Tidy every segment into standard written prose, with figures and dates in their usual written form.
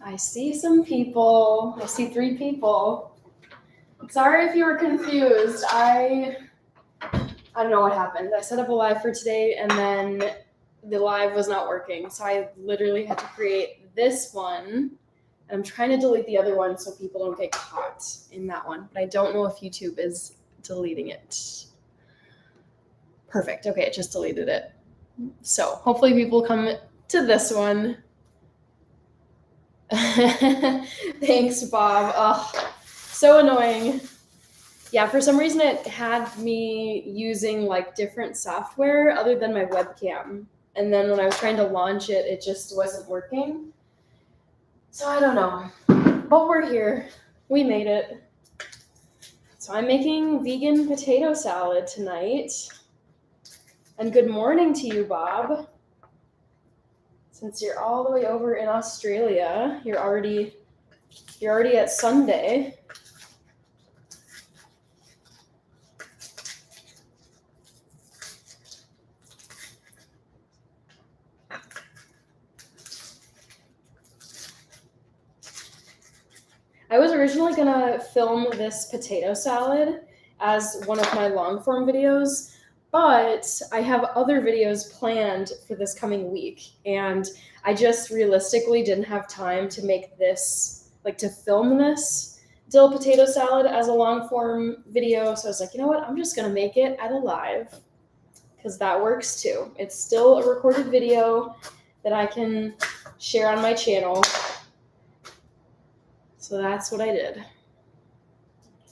I see some people. I see 3 people. Sorry if you were confused. I don't know what happened. I set up a live for today and then the live was not working. So I literally had to create this one. And I'm trying to delete the other one so people don't get caught in that one. But I don't know if YouTube is deleting it. Perfect. Okay, it just deleted it. So hopefully people come to this one. Thanks, Bob. Oh, so annoying. Yeah, for some reason it had me using like different software other than my webcam. And then when I was trying to launch it, it just wasn't working. So I don't know. But we're here. We made it. So I'm making vegan potato salad tonight. And good morning to you, Bob. Since you're all the way over in Australia, you're already at Sunday. I was originally gonna film this potato salad as one of my long form videos, but I have other videos planned for this coming week, and I just realistically didn't have time to make this, like to film this dill potato salad as a long form video. So I was like, you know what, I'm just gonna make it at a live, because that works too. It's still a recorded video that I can share on my channel. So that's what I did.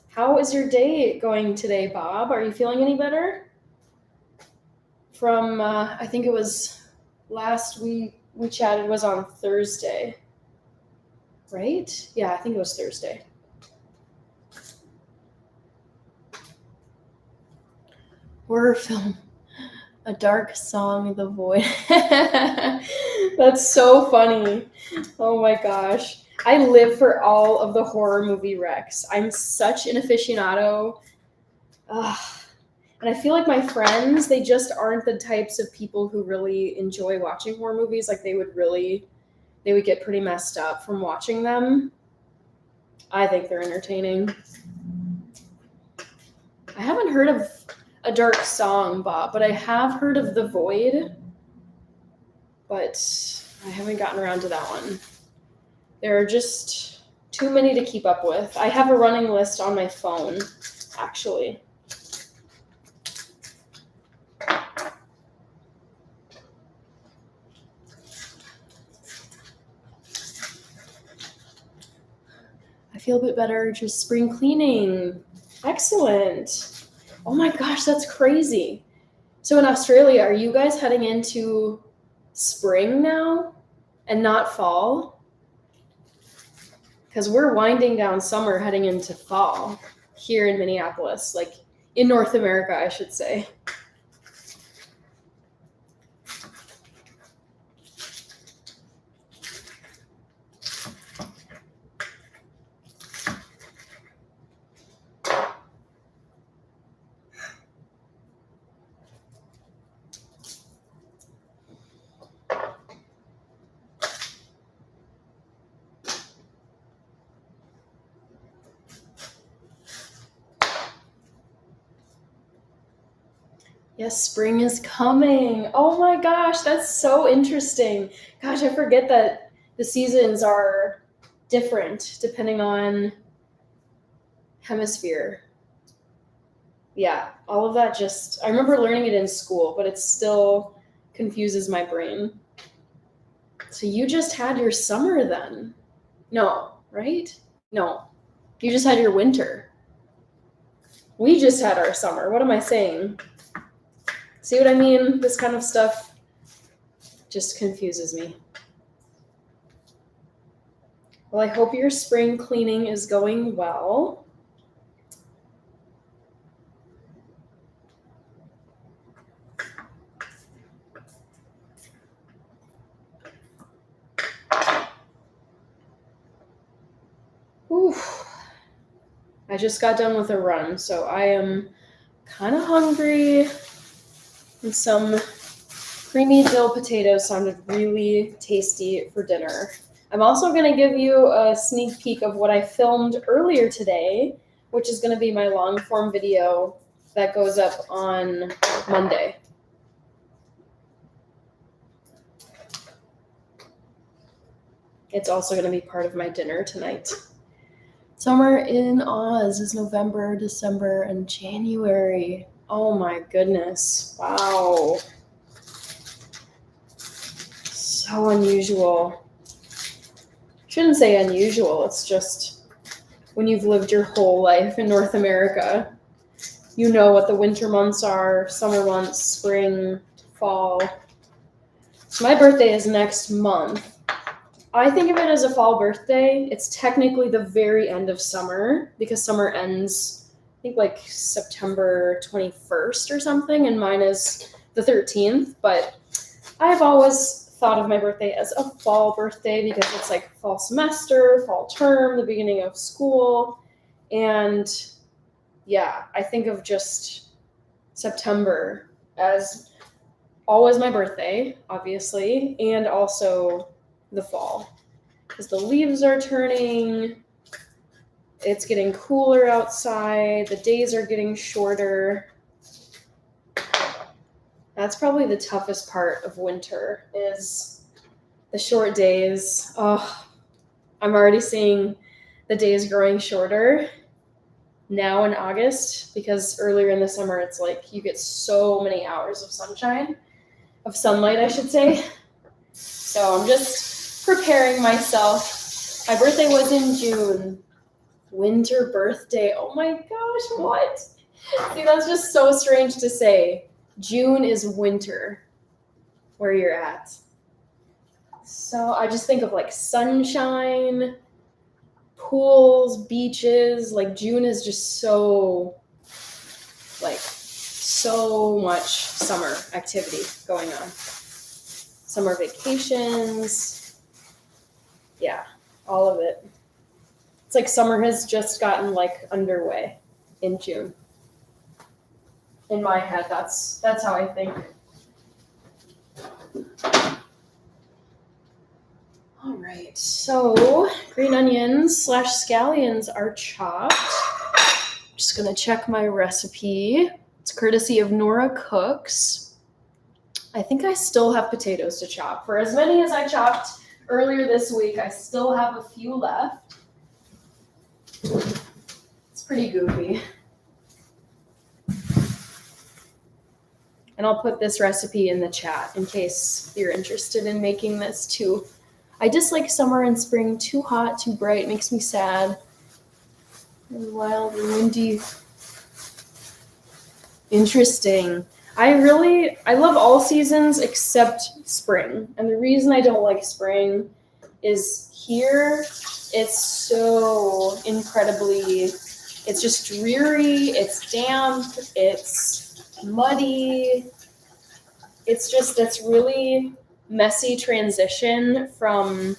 How is your day going today, Bob? Are you feeling any better? From, I think it was last we chatted was on Thursday, right? Yeah, I think it was Thursday. Horror film, A Dark Song, The Void. That's so funny. Oh my gosh. I live for all of the horror movie recs. I'm such an aficionado. And I feel like my friends, they just aren't the types of people who really enjoy watching horror movies. Like they would get pretty messed up from watching them. I think they're entertaining. I haven't heard of A Dark Song, Bob, but I have heard of The Void. But I haven't gotten around to that one. There are just too many to keep up with. I have a running list on my phone, actually. I feel a bit better, just spring cleaning. Excellent. Oh my gosh, that's crazy. So in Australia, are you guys heading into spring now and not fall? Because we're winding down summer heading into fall here in Minneapolis, like in North America, I should say. Yes, spring is coming. Oh my gosh, that's so interesting. Gosh, I forget that the seasons are different depending on hemisphere. Yeah, all of that I remember learning it in school, but it still confuses my brain. So you just had your summer then? No, right? No, you just had your winter. We just had our summer. What am I saying? See what I mean? This kind of stuff just confuses me. Well, I hope your spring cleaning is going well. Whew. I just got done with a run, so I am kind of hungry. And some creamy dill potatoes sounded really tasty for dinner. I'm also going to give you a sneak peek of what I filmed earlier today, which is going to be my long form video that goes up on Monday. It's also going to be part of my dinner tonight. Summer in Oz is November, December, and January. Oh my goodness. Wow. So unusual. Shouldn't say unusual, it's just when you've lived your whole life in North America, you know what the winter months are, summer months, spring, fall. So my birthday is next month. I think of it as a fall birthday. It's technically the very end of summer because summer ends, I think, like September 21st or something, and mine is the 13th. But I've always thought of my birthday as a fall birthday because it's like fall semester, fall term, the beginning of school. And yeah, I think of just September as always my birthday, obviously, and also the fall because the leaves are turning, it's getting cooler outside, the days are getting shorter. That's probably the toughest part of winter is the short days. Oh, I'm already seeing the days growing shorter now in August because earlier in the summer it's like you get so many hours of sunlight, I should say. So I'm just preparing myself. My birthday was in June. Winter birthday. Oh my gosh, what? See, that's just so strange to say. June is winter where you're at. So I just think of like sunshine, pools, beaches. Like June is just so much summer activity going on. Summer vacations. Yeah, all of it. It's like summer has just gotten like underway in June. In my head, that's how I think. All right, so green onions / scallions are chopped. Just gonna check my recipe. It's courtesy of Nora Cooks. I think I still have potatoes to chop. For as many as I chopped earlier this week, I still have a few left. It's pretty goofy. And I'll put this recipe in the chat in case you're interested in making this too. I dislike summer and spring. Too hot, too bright, makes me sad. And wild and windy. Interesting. I love all seasons except spring. And the reason I don't like spring is here it's so incredibly, it's just dreary, it's damp, it's muddy. It's really messy transition from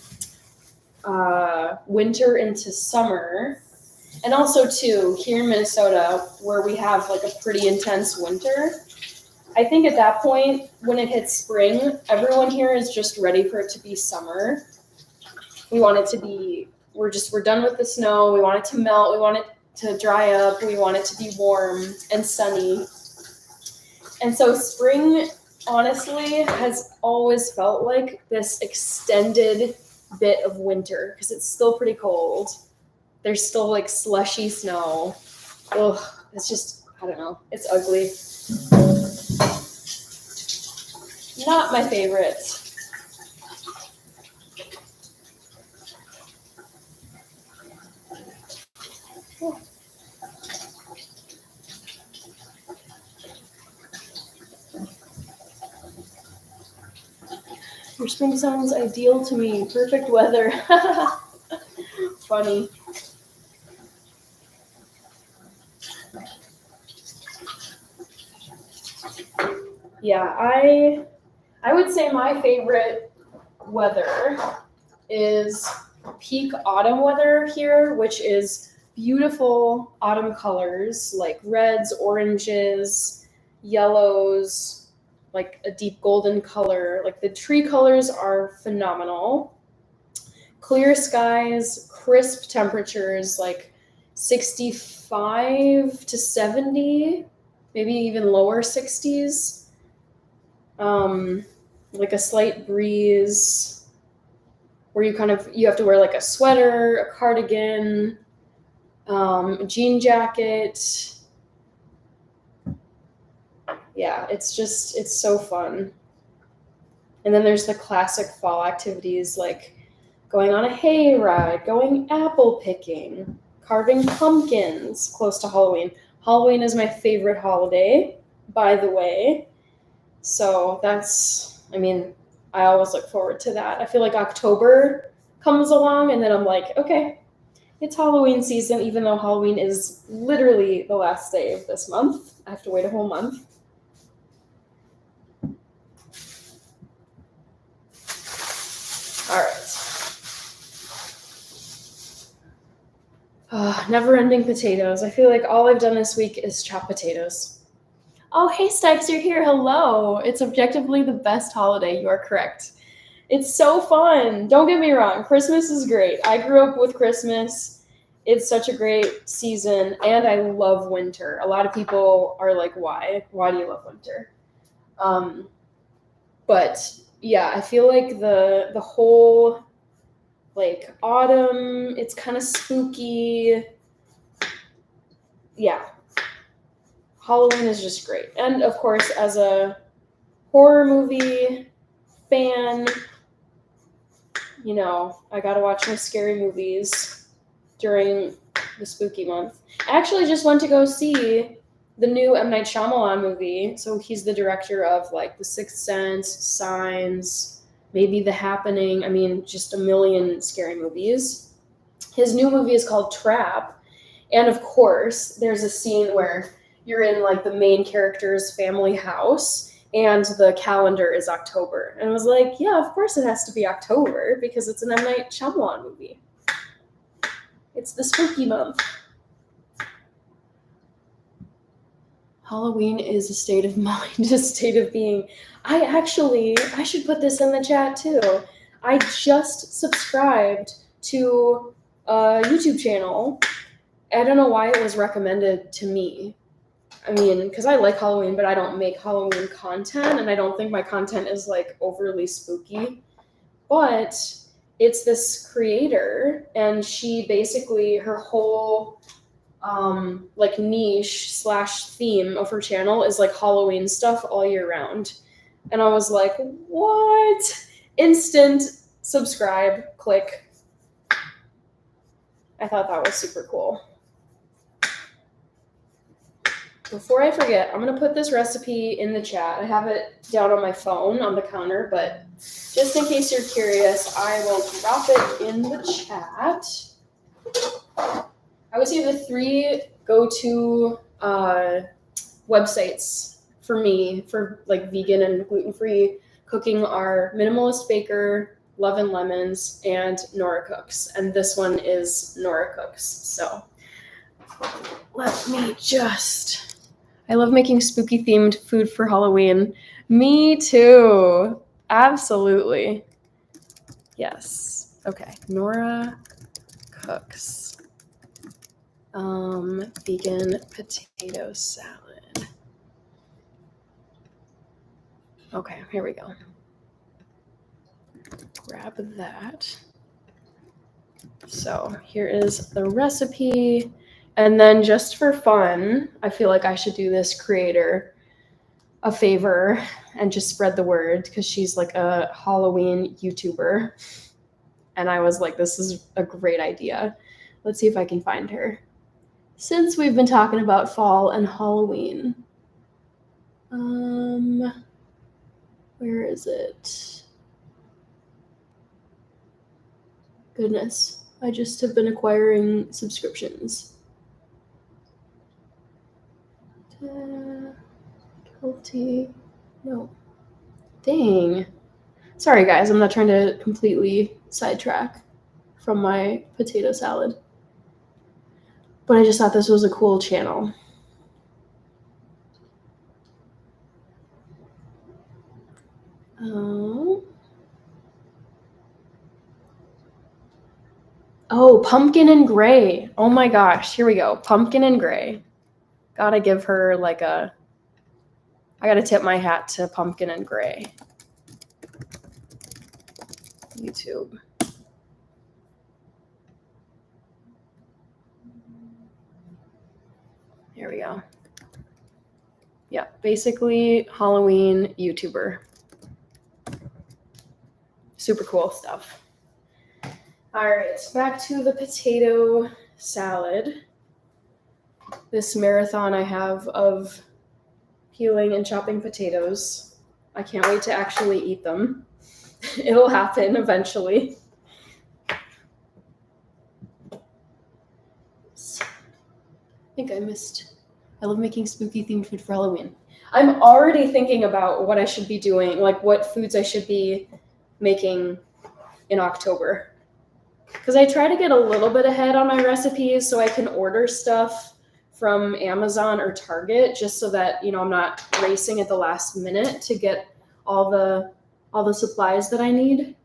winter into summer. And also too, here in Minnesota, where we have like a pretty intense winter, I think at that point, when it hits spring, everyone here is just ready for it to be summer. We want it to be, we're done with the snow, we want it to melt, we want it to dry up, we want it to be warm and sunny. And so spring, honestly, has always felt like this extended bit of winter because it's still pretty cold. There's still like slushy snow. Ugh, it's just, I don't know, it's ugly. Not my favorite. Your spring sounds ideal to me. Perfect weather. Funny. Yeah, I would say my favorite weather is peak autumn weather here, which is beautiful autumn colors like reds, oranges, yellows, like a deep golden color. Like the tree colors are phenomenal. clear skies, crisp temperatures, like 65 to 70, maybe even lower 60s. Like a slight breeze where you have to wear like a sweater, a cardigan, a jean jacket. Yeah, it's so fun. And then there's the classic fall activities like going on a hay ride, going apple picking, carving pumpkins close to Halloween. Halloween is my favorite holiday, by the way. So I always look forward to that. I feel like October comes along and then I'm like, okay, it's Halloween season, even though Halloween is literally the last day of this month. I have to wait a whole month. All right. Never-ending potatoes. I feel like all I've done this week is chop potatoes. Oh, hey, Stipes, you're here. Hello. It's objectively the best holiday. You are correct. It's so fun. Don't get me wrong. Christmas is great. I grew up with Christmas. It's such a great season, and I love winter. A lot of people are like, why? Why do you love winter? But yeah, I feel like the whole like autumn, it's kind of spooky. Yeah, Halloween is just great. And of course, as a horror movie fan, I gotta watch my scary movies during the spooky month. I actually just went to go see the new M. Night Shyamalan movie. So he's the director of like The Sixth Sense, Signs, maybe The Happening. I mean, just a million scary movies. His new movie is called Trap. And of course, there's a scene where you're in like the main character's family house and the calendar is October. And I was like, yeah, of course it has to be October because it's an M. Night Shyamalan movie. It's the spooky month. Halloween is a state of mind, a state of being. I should put this in the chat too. I just subscribed to a YouTube channel. I don't know why it was recommended to me. I mean, because I like Halloween, but I don't make Halloween content, and I don't think my content is like overly spooky. But it's this creator, and she basically, her whole like niche slash theme of her channel is like Halloween stuff all year round. And I was like, what? Instant subscribe, click. I thought that was super cool. Before I forget, I'm going to put this recipe in the chat. I have it down on my phone on the counter, but just in case you're curious, I will drop it in the chat. I would say the 3 go-to websites for me for like vegan and gluten-free cooking are Minimalist Baker, Love and Lemons, and Nora Cooks. And this one is Nora Cooks. So let me just... I love making spooky themed food for Halloween. Me too. Absolutely. Yes. Okay. Nora Cooks. Vegan potato salad. Okay, here we go. Grab that. So here is the recipe. And then just for fun, I feel like I should do this creator a favor and just spread the word because she's like a Halloween YouTuber. And I was like, this is a great idea. Let's see if I can find her. Since we've been talking about fall and Halloween. Where is it? Goodness, I just have been acquiring subscriptions. Guilty. No. Dang. Sorry, guys, I'm not trying to completely sidetrack from my potato salad. But I just thought this was a cool channel. Oh, pumpkin and gray. Oh my gosh, here we go. Pumpkin and gray. Gotta give her like I gotta tip my hat to pumpkin and gray. YouTube. Here we go. Yeah, basically Halloween YouTuber. Super cool stuff. All right, back to the potato salad. This marathon I have of peeling and chopping potatoes. I can't wait to actually eat them. It'll happen eventually. I think I love making spooky themed food for Halloween. I'm already thinking about what I should be doing, like what foods I should be making in October. Because I try to get a little bit ahead on my recipes so I can order stuff from Amazon or Target just so that, I'm not racing at the last minute to get all the supplies that I need.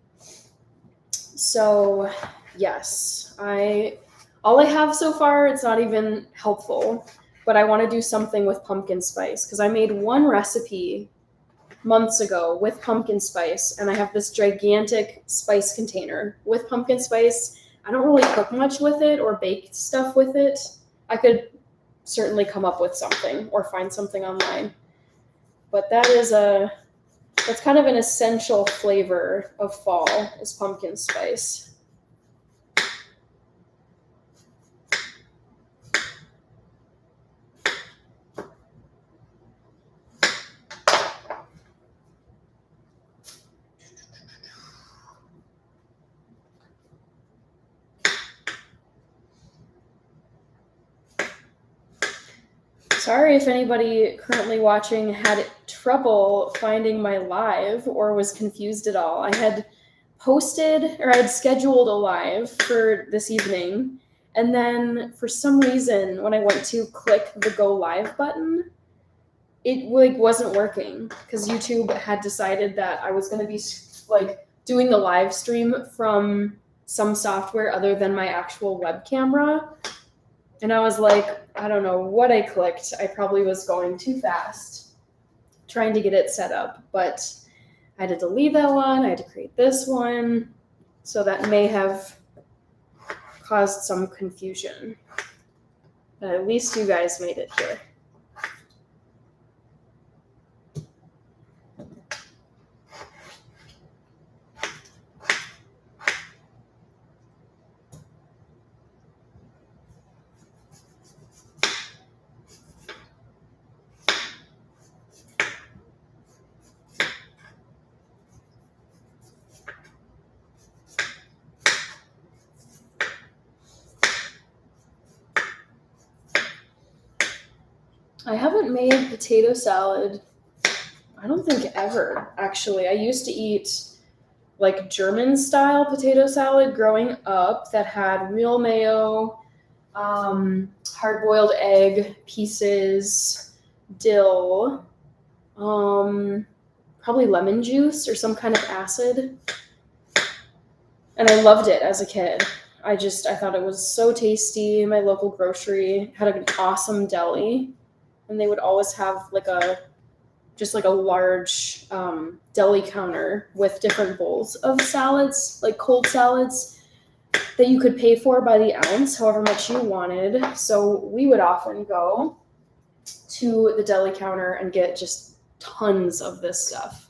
So, yes, all I have so far, it's not even helpful, but I want to do something with pumpkin spice because I made one recipe months ago with pumpkin spice, and I have this gigantic spice container with pumpkin spice. I don't really cook much with it or bake stuff with it. I could certainly come up with something or find something online. But that's kind of an essential flavor of fall is pumpkin spice. Sorry if anybody currently watching had trouble finding my live or was confused at all. I had scheduled a live for this evening, and then for some reason when I went to click the go live button, it wasn't working because YouTube had decided that I was going to be doing the live stream from some software other than my actual web camera. And I was like, I don't know what I clicked. I probably was going too fast trying to get it set up. But I had to delete that one. I had to create this one. So that may have caused some confusion. But at least you guys made it here. I haven't made potato salad, I don't think ever, actually. I used to eat like German style potato salad growing up that had real mayo, hard-boiled egg pieces, dill, probably lemon juice or some kind of acid. And I loved it as a kid. I thought it was so tasty. My local grocery had an awesome deli, and they would always have a large deli counter with different bowls of salads, like cold salads that you could pay for by the ounce, however much you wanted. So we would often go to the deli counter and get just tons of this stuff.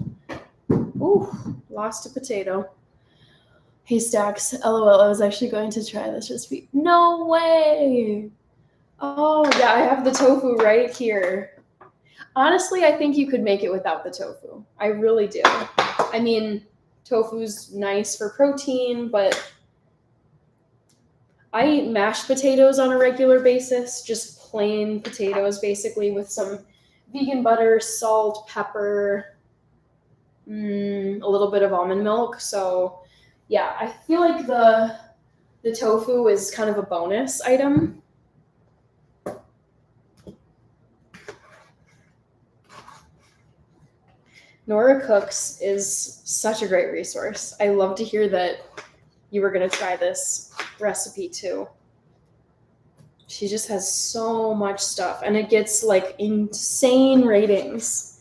Ooh, lost a potato. Hey Stacks, LOL, I was actually going to try this recipe. No way! Oh, yeah, I have the tofu right here. Honestly, I think you could make it without the tofu. I really do. I mean, tofu's nice for protein, but I eat mashed potatoes on a regular basis, just plain potatoes, basically, with some vegan butter, salt, pepper, a little bit of almond milk. So, yeah, I feel like the tofu is kind of a bonus item. Nora Cooks is such a great resource. I love to hear that you were going to try this recipe too. She just has so much stuff, and it gets like insane ratings.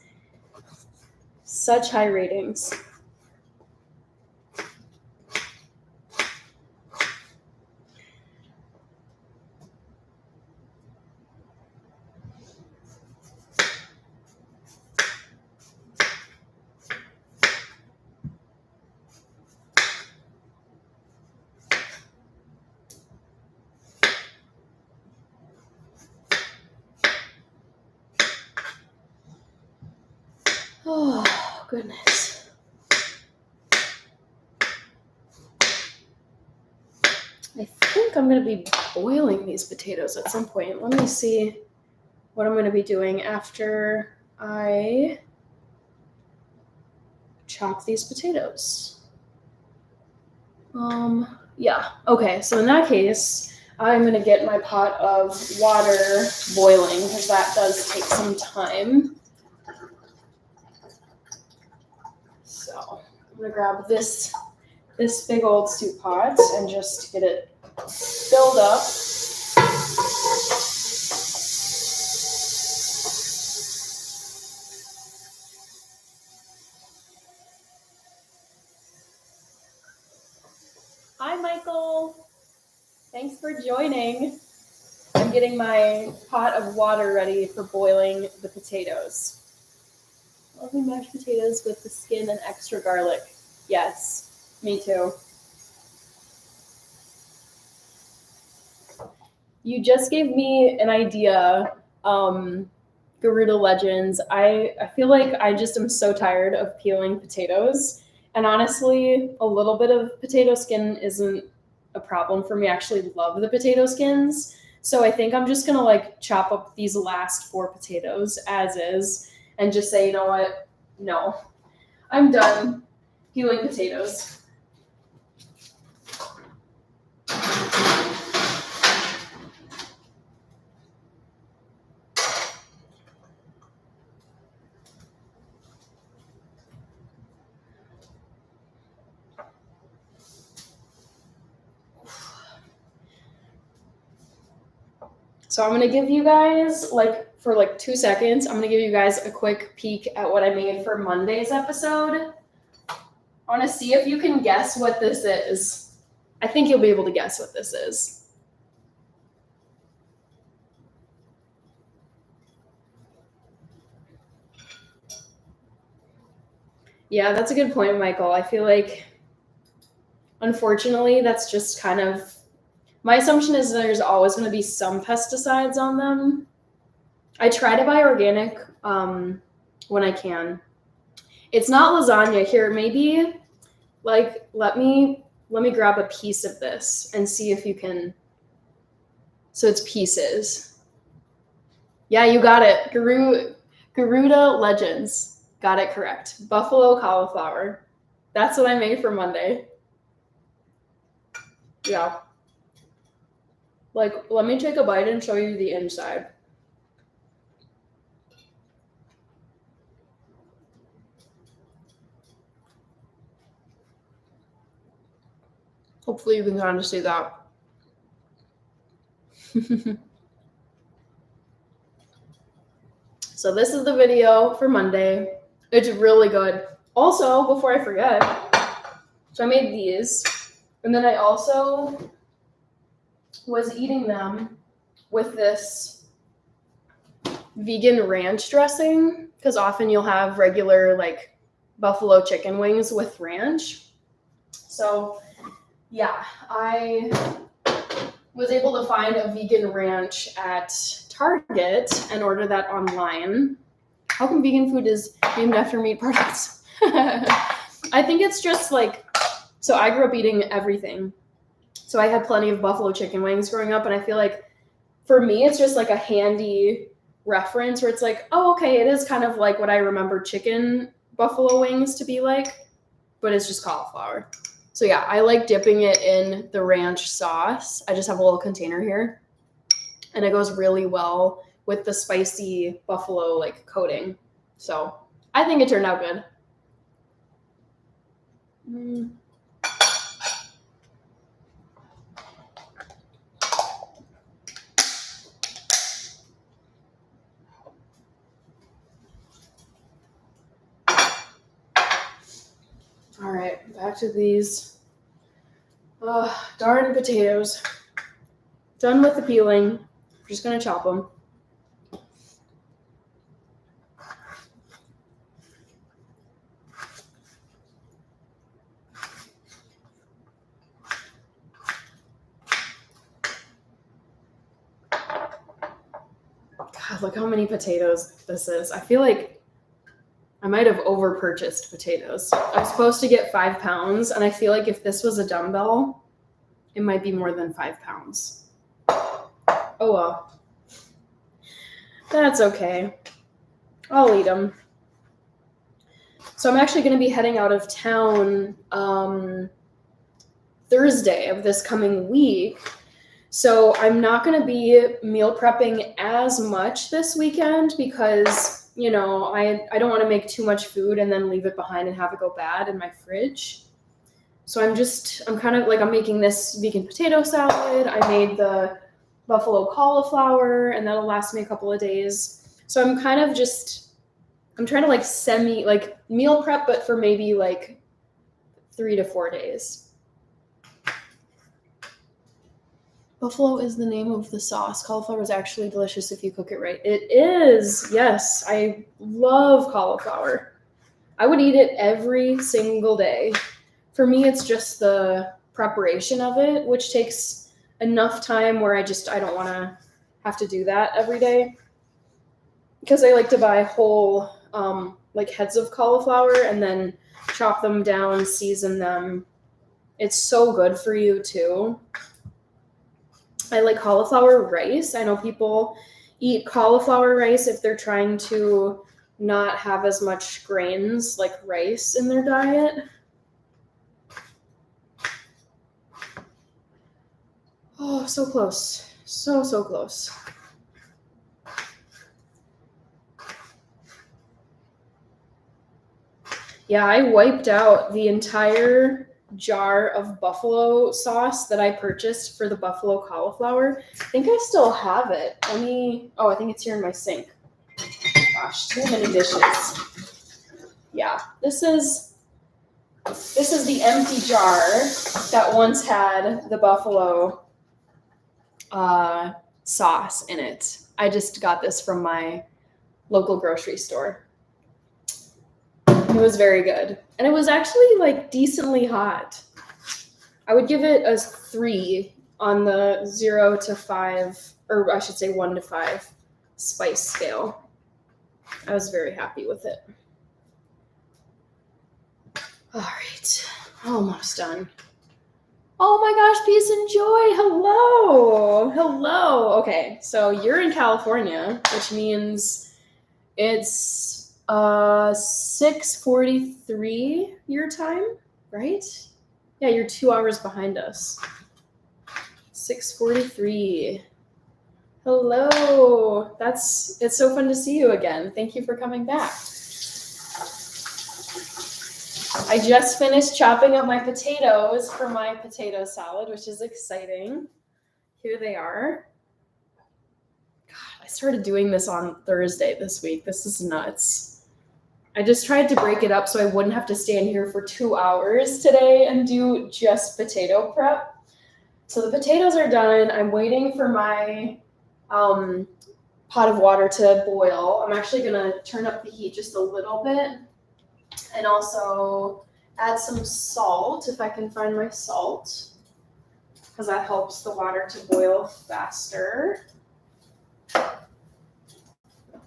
Such high ratings. Oh, goodness. I think I'm going to be boiling these potatoes at some point. Let me see what I'm going to be doing after I chop these potatoes. Yeah. Okay, so in that case, I'm going to get my pot of water boiling because that does take some time. So I'm going to grab this big old soup pot and just get it filled up. Hi, Michael. Thanks for joining. I'm getting my pot of water ready for boiling the potatoes. Lovely mashed potatoes with the skin and extra garlic. Yes, me too. You just gave me an idea, Garuda Legends. I feel like I just am so tired of peeling potatoes. And honestly, a little bit of potato skin isn't a problem for me. I actually love the potato skins. So I think I'm just going to like chop up these last 4 potatoes as is and just say, you know what? No, I'm done peeling potatoes. So I'm gonna give you guys for 2 seconds, I'm gonna give you guys a quick peek at what I made for Monday's episode. I wanna see if you can guess what this is. I think you'll be able to guess what this is. Yeah, that's a good point, Michael. I feel like, unfortunately, that's just kind of, my assumption is there's always going to be some pesticides on them. I try to buy organic when I can. It's not lasagna here. Maybe let me grab a piece of this and see if you can. So it's pieces. Yeah, you got it. Garuda Legends. Got it correct. Buffalo cauliflower. That's what I made for Monday. Yeah. Let me take a bite and show you the inside. Hopefully you can kind of see that. So this is the video for Monday. It's really good. Also, before I forget, so I made these, and then I also was eating them with this vegan ranch dressing, because often you'll have regular buffalo chicken wings with ranch. So yeah, I was able to find a vegan ranch at Target and order that online. How come vegan food is named after meat products? I think it's just so I grew up eating everything. So I had plenty of buffalo chicken wings growing up, and I feel like for me, it's just a handy reference where it's oh, okay, it is kind of like what I remember chicken buffalo wings to be like, but it's just cauliflower. So yeah, I like dipping it in the ranch sauce. I just have a little container here, and it goes really well with the spicy buffalo coating. So I think it turned out good. back to these darn potatoes. Done with the peeling. I'm just gonna chop them. God, look how many potatoes this is. I feel like I might have over-purchased potatoes. I was supposed to get 5 pounds, and I feel like if this was a dumbbell, it might be more than 5 pounds. Oh well. That's okay. I'll eat them. So I'm actually going to be heading out of town Thursday of this coming week. So I'm not going to be meal prepping as much this weekend because, you know, I don't want to make too much food and then leave it behind and have it go bad in my fridge. So I'm kind of like, I'm making this vegan potato salad. I made the buffalo cauliflower, and that'll last me a couple of days. So I'm kind of I'm trying to like meal prep, but for maybe like 3 to 4 days. Buffalo is the name of the sauce. Cauliflower is actually delicious if you cook it right. It is. Yes, I love cauliflower. I would eat it every single day. For me, it's just the preparation of it, which takes enough time where I don't want to have to do that every day. Because I like to buy whole like heads of cauliflower and then chop them down, season them. It's so good for you too. I like cauliflower rice. I know people eat cauliflower rice if they're trying to not have as much grains like rice in their diet. Oh, so close. So close. Yeah, I wiped out the entire jar of buffalo sauce that I purchased for the buffalo cauliflower. I think I still have it. I think it's here in my sink. Gosh, too many dishes. Yeah, this is the empty jar that once had the buffalo sauce in it. I just got this from my local grocery store. It was very good. And it was actually like decently hot. I would give it a 3 on the 0 to 5, or I should say 1 to 5 spice scale. I was very happy with it. All right, almost done. Oh my gosh, peace and joy. Hello. Okay, so you're in California, which means it's 6:43 your time, right? Yeah, you're 2 hours behind us. 6:43. Hello. It's so fun to see you again. Thank you for coming back. I just finished chopping up my potatoes for my potato salad, which is exciting. Here they are. God, I started doing this on Thursday this week. This is nuts. I just tried to break it up so I wouldn't have to stand here for 2 hours today and do just potato prep. So the potatoes are done. I'm waiting for my pot of water to boil. I'm actually going to turn up the heat just a little bit and also add some salt if I can find my salt, because that helps the water to boil faster.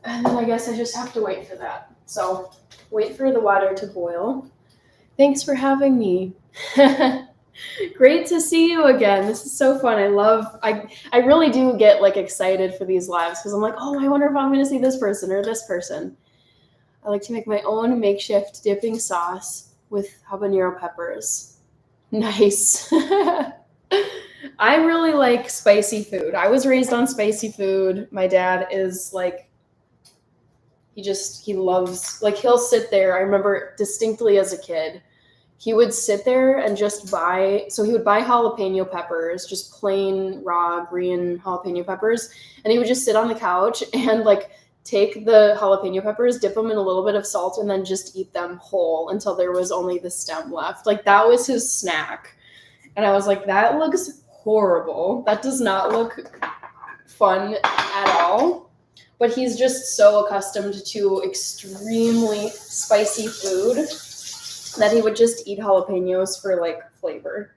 And then I guess I just have to wait for that. So wait for the water to boil. Thanks for having me. Great to see you again. This is so fun. I really do get like excited for these lives because I'm like, oh, I wonder if I'm going to see this person or this person. I like to make my own makeshift dipping sauce with habanero peppers. Nice. I really like spicy food. I was raised on spicy food. My dad is like, he loves, like, he'll sit there. I remember distinctly as a kid, he would sit there and he would buy jalapeno peppers, just plain raw green jalapeno peppers. And he would just sit on the couch and like take the jalapeno peppers, dip them in a little bit of salt, and then just eat them whole until there was only the stem left. Like that was his snack. And I was like, that looks horrible. That does not look fun at all. But he's just so accustomed to extremely spicy food that he would just eat jalapenos for like flavor.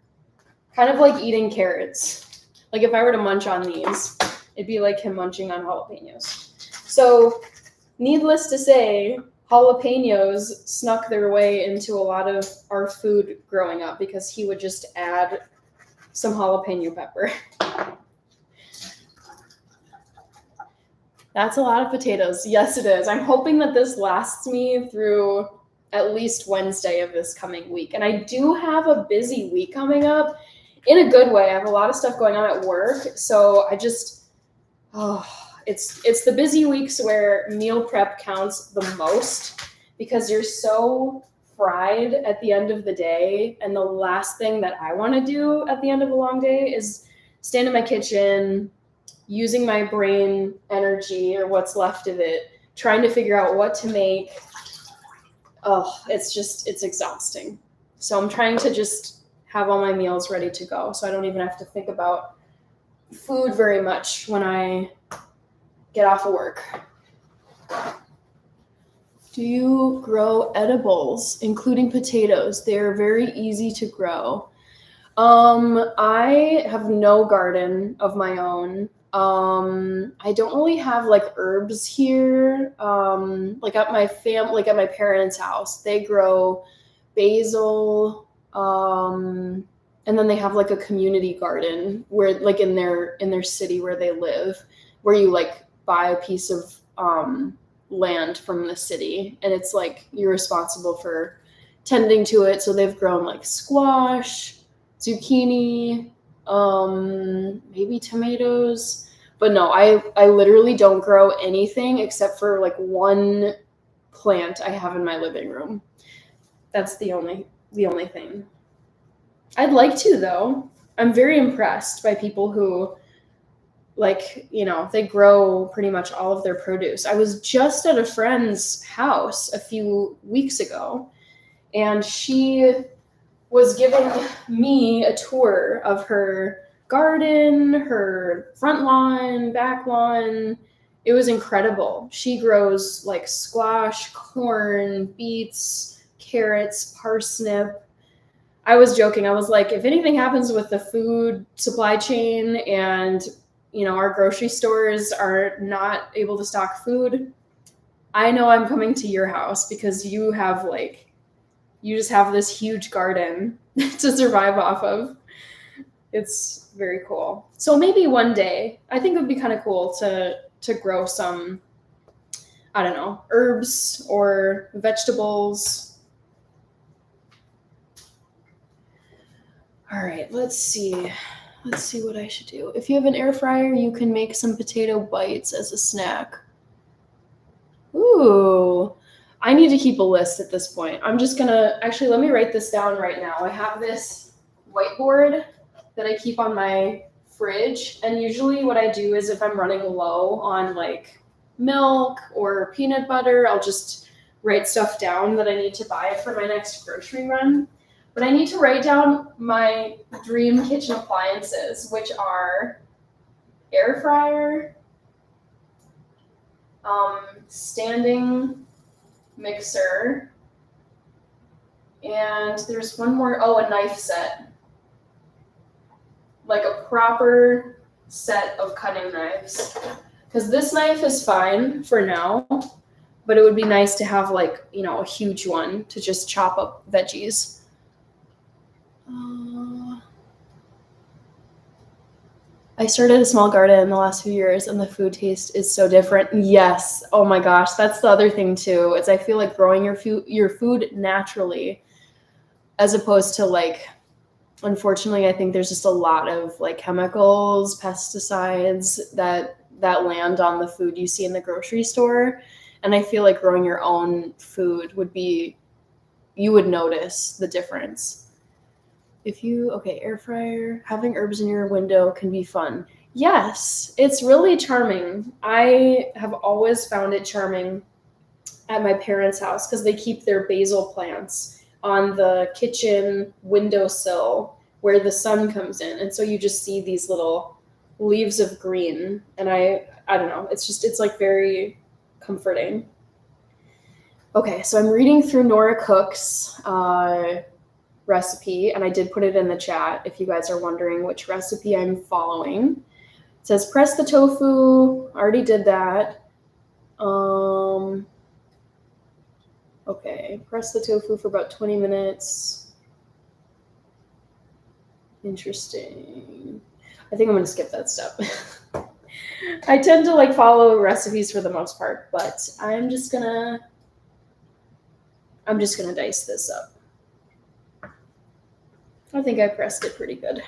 Kind of like eating carrots. Like if I were to munch on these, it'd be like him munching on jalapenos. So, needless to say, jalapenos snuck their way into a lot of our food growing up because he would just add some jalapeno pepper. That's a lot of potatoes. Yes, it is. I'm hoping that this lasts me through at least Wednesday of this coming week. And I do have a busy week coming up in a good way. I have a lot of stuff going on at work. So I just, it's the busy weeks where meal prep counts the most because you're so fried at the end of the day. And the last thing that I want to do at the end of a long day is stand in my kitchen, using my brain energy or what's left of it, trying to figure out what to make. It's exhausting. So I'm trying to just have all my meals ready to go so I don't even have to think about food very much when I get off of work. Do you grow edibles, including potatoes? They're very easy to grow. I have no garden of my own. I don't really have like herbs here. Like at my parents' house, they grow basil, and then they have like a community garden where like in their city where they live, where you like buy a piece of land from the city and it's like you're responsible for tending to it. So they've grown like squash, zucchini, maybe tomatoes, but no, I literally don't grow anything except for like one plant I have in my living room. That's the only thing. I'd like to though. I'm very impressed by people who like, they grow pretty much all of their produce. I was just at a friend's house a few weeks ago and she was giving me a tour of her garden, her front lawn, back lawn. It was incredible. She grows like squash, corn, beets, carrots, parsnip. I was joking. I was like, if anything happens with the food supply chain and, our grocery stores are not able to stock food, I know I'm coming to your house because you just have this huge garden to survive off of. It's very cool. So maybe one day, I think it would be kind of cool to grow some, I don't know, herbs or vegetables. All right, let's see what I should do. If you have an air fryer, you can make some potato bites as a snack. Ooh, I need to keep a list at this point. I'm just gonna, actually, let me write this down right now. I have this whiteboard that I keep on my fridge. And usually what I do is if I'm running low on like milk or peanut butter, I'll just write stuff down that I need to buy for my next grocery run. But I need to write down my dream kitchen appliances, which are air fryer, standing mixer, and there's one more, a knife set. Like a proper set of cutting knives. Because this knife is fine for now, but it would be nice to have like, a huge one to just chop up veggies. I started a small garden in the last few years and the food taste is so different. Yes. Oh my gosh. That's the other thing too. Is I feel like growing your food naturally as opposed to like, unfortunately, I think there's just a lot of like chemicals, pesticides that land on the food you see in the grocery store. And I feel like growing your own food you would notice the difference. Air fryer, having herbs in your window can be fun. Yes, it's really charming. I have always found it charming at my parents' house because they keep their basil plants on the kitchen windowsill where the sun comes in. And so you just see these little leaves of green. And I don't know, it's like very comforting. Okay, so I'm reading through Nora Cook's recipe, and I did put it in the chat if you guys are wondering which recipe I'm following. It says press the tofu. Already did that. Okay, press the tofu for about 20 minutes. Interesting. I think I'm gonna skip that step. I tend to like follow recipes for the most part, but I'm just gonna dice this up. I think I pressed it pretty good.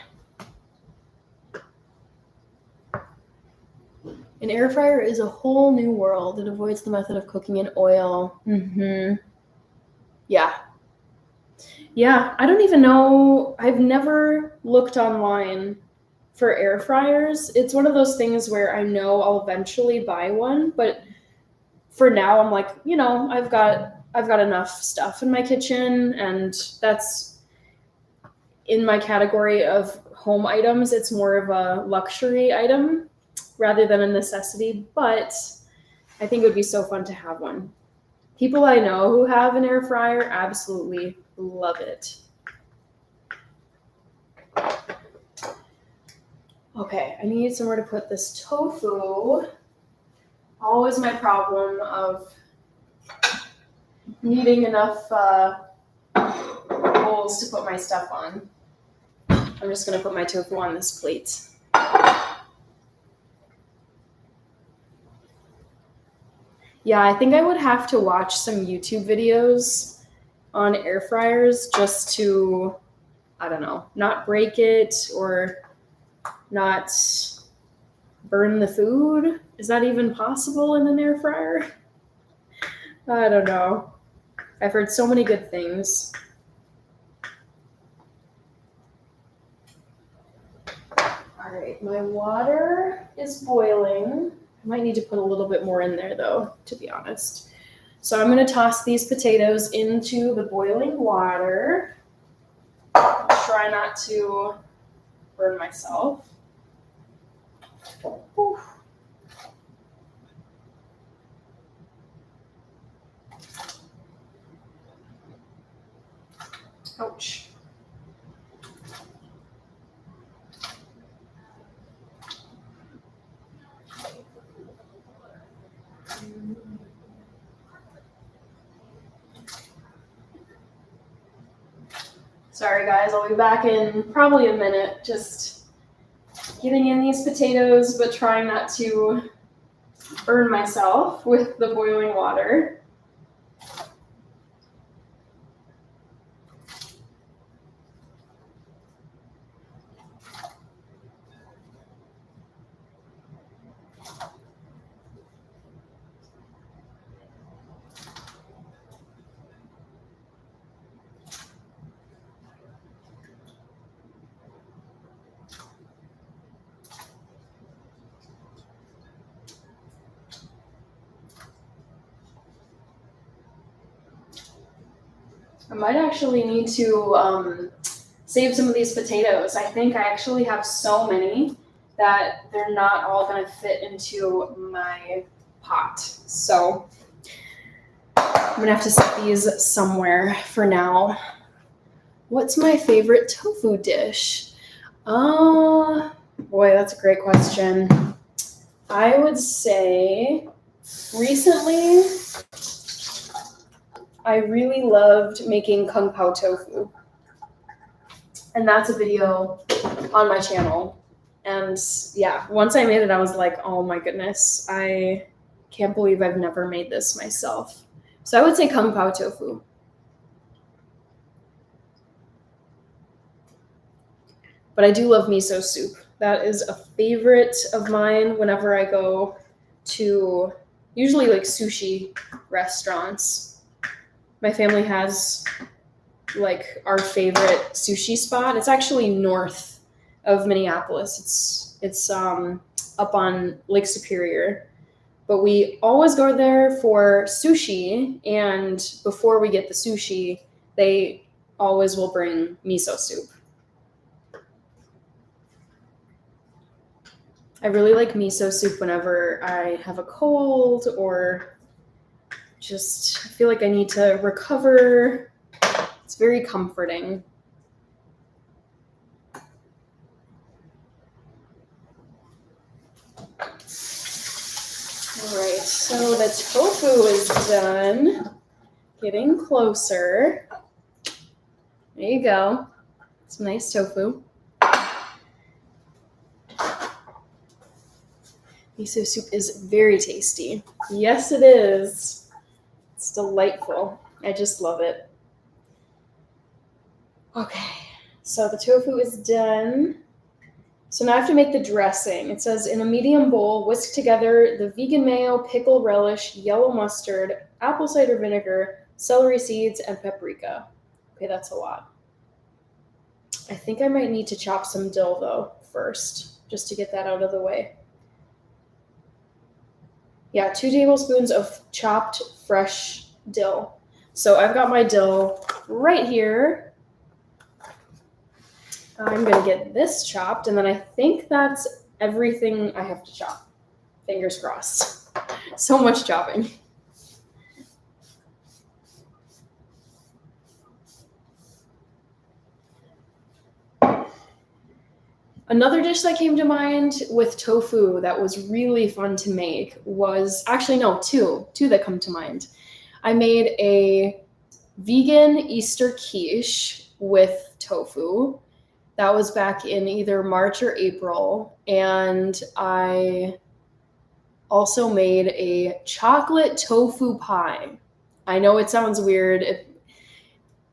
An air fryer is a whole new world. It avoids the method of cooking in oil. Yeah. Yeah, I don't even know. I've never looked online for air fryers. It's one of those things where I know I'll eventually buy one, but for now I'm like, I've got enough stuff in my kitchen, and that's in my category of home items. It's more of a luxury item rather than a necessity, but I think it would be so fun to have one. People I know who have an air fryer absolutely love it. Okay, I need somewhere to put this tofu. Always my problem of needing enough bowls to put my stuff on. I'm just going to put my tofu on this plate. Yeah, I think I would have to watch some YouTube videos on air fryers just to, I don't know, not break it or not burn the food. Is that even possible in an air fryer? I don't know. I've heard so many good things. All right, my water is boiling. I might need to put a little bit more in there though, to be honest. So I'm going to toss these potatoes into the boiling water. Try not to burn myself. Oof. Ouch. Sorry guys, I'll be back in probably a minute. Just getting in these potatoes, but trying not to burn myself with the boiling water. I might actually need to save some of these potatoes. I think I actually have so many that they're not all going to fit into my pot. So I'm going to have to set these somewhere for now. What's my favorite tofu dish? Boy, that's a great question. I would say recently I really loved making Kung Pao tofu. And that's a video on my channel. And yeah, once I made it, I was like, oh my goodness, I can't believe I've never made this myself. So I would say Kung Pao tofu. But I do love miso soup. That is a favorite of mine whenever I go to usually like sushi restaurants. My family has like our favorite sushi spot. It's actually north of Minneapolis. It's up on Lake Superior. But we always go there for sushi, and before we get the sushi, they always will bring miso soup. I really like miso soup whenever I have a cold or just feel like I need to recover. It's very comforting. All right, so the tofu is done. Getting closer. There you go. Some nice tofu. Miso soup is very tasty. Yes, it is. It's delightful. I just love it. Okay, so the tofu is done. So now I have to make the dressing. It says in a medium bowl, whisk together the vegan mayo, pickle relish, yellow mustard, apple cider vinegar, celery seeds, and paprika. Okay, that's a lot. I think I might need to chop some dill though first, just to get that out of the way. Yeah, 2 tablespoons of chopped fresh dill. So I've got my dill right here. I'm going to get this chopped, and then I think that's everything I have to chop. Fingers crossed. So much chopping. Another dish that came to mind with tofu that was really fun to make was, actually no, two that come to mind. I made a vegan Easter quiche with tofu. That was back in either March or April. And I also made a chocolate tofu pie. I know it sounds weird.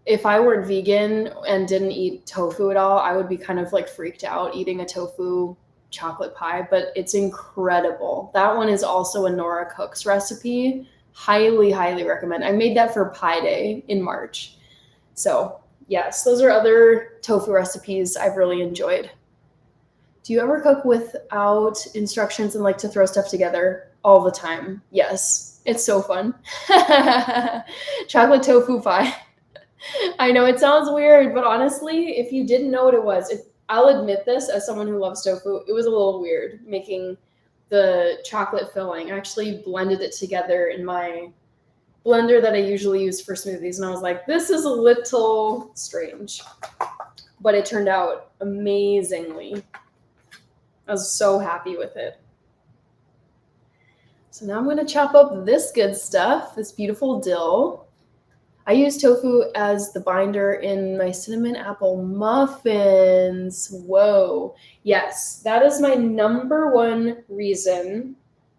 If I weren't vegan and didn't eat tofu at all, I would be kind of like freaked out eating a tofu chocolate pie, but it's incredible. That one is also a Nora Cook's recipe. Highly, highly recommend. I made that for Pie Day in March. So yes, those are other tofu recipes I've really enjoyed. Do you ever cook without instructions and like to throw stuff together? All the time. Yes, it's so fun. Chocolate tofu pie. I know it sounds weird, but honestly, if you didn't know what it was, I'll admit this as someone who loves tofu, it was a little weird making the chocolate filling. I actually blended it together in my blender that I usually use for smoothies, and I was like, this is a little strange, but it turned out amazingly. I was so happy with it. So now I'm going to chop up this good stuff, this beautiful dill. I use tofu as the binder in my cinnamon apple muffins. Whoa. Yes, that is my number one reason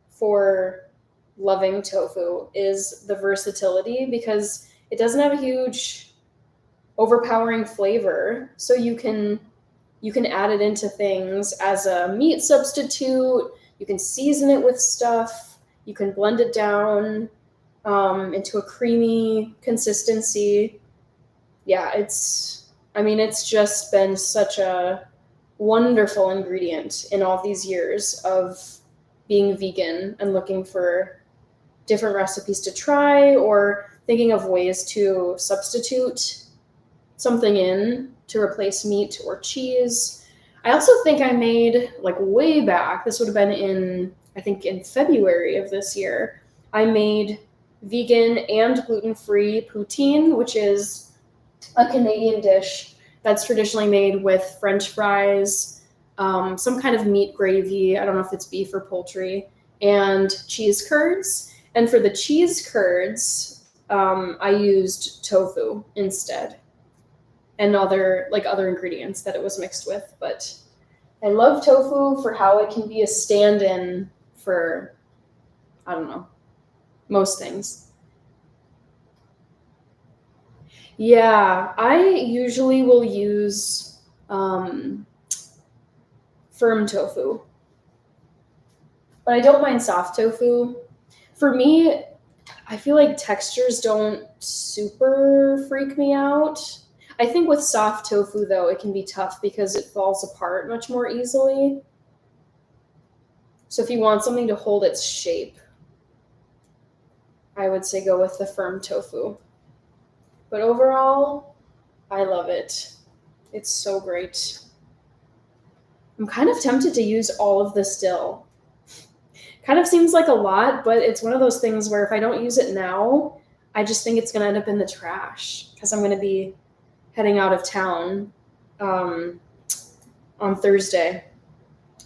for loving tofu is the versatility, because it doesn't have a huge overpowering flavor. So you can add it into things as a meat substitute. You can season it with stuff. You can blend it down into a creamy consistency. Yeah, it's just been such a wonderful ingredient in all these years of being vegan and looking for different recipes to try or thinking of ways to substitute something in to replace meat or cheese. I also think I made, like way back, this would have been in February of this year, I made vegan and gluten-free poutine, which is a Canadian dish that's traditionally made with French fries, some kind of meat gravy, I don't know if it's beef or poultry, and cheese curds. And for the cheese curds, I used tofu instead, and other ingredients that it was mixed with. But I love tofu for how it can be a stand-in for, I don't know, most things. Yeah, I usually will use firm tofu, but I don't mind soft tofu. For me, I feel like textures don't super freak me out. I think with soft tofu, though, it can be tough because it falls apart much more easily. So if you want something to hold its shape, I would say go with the firm tofu. But overall, I love it. It's so great. I'm kind of tempted to use all of this dill. Kind of seems like a lot, but it's one of those things where if I don't use it now, I just think it's going to end up in the trash because I'm going to be heading out of town on Thursday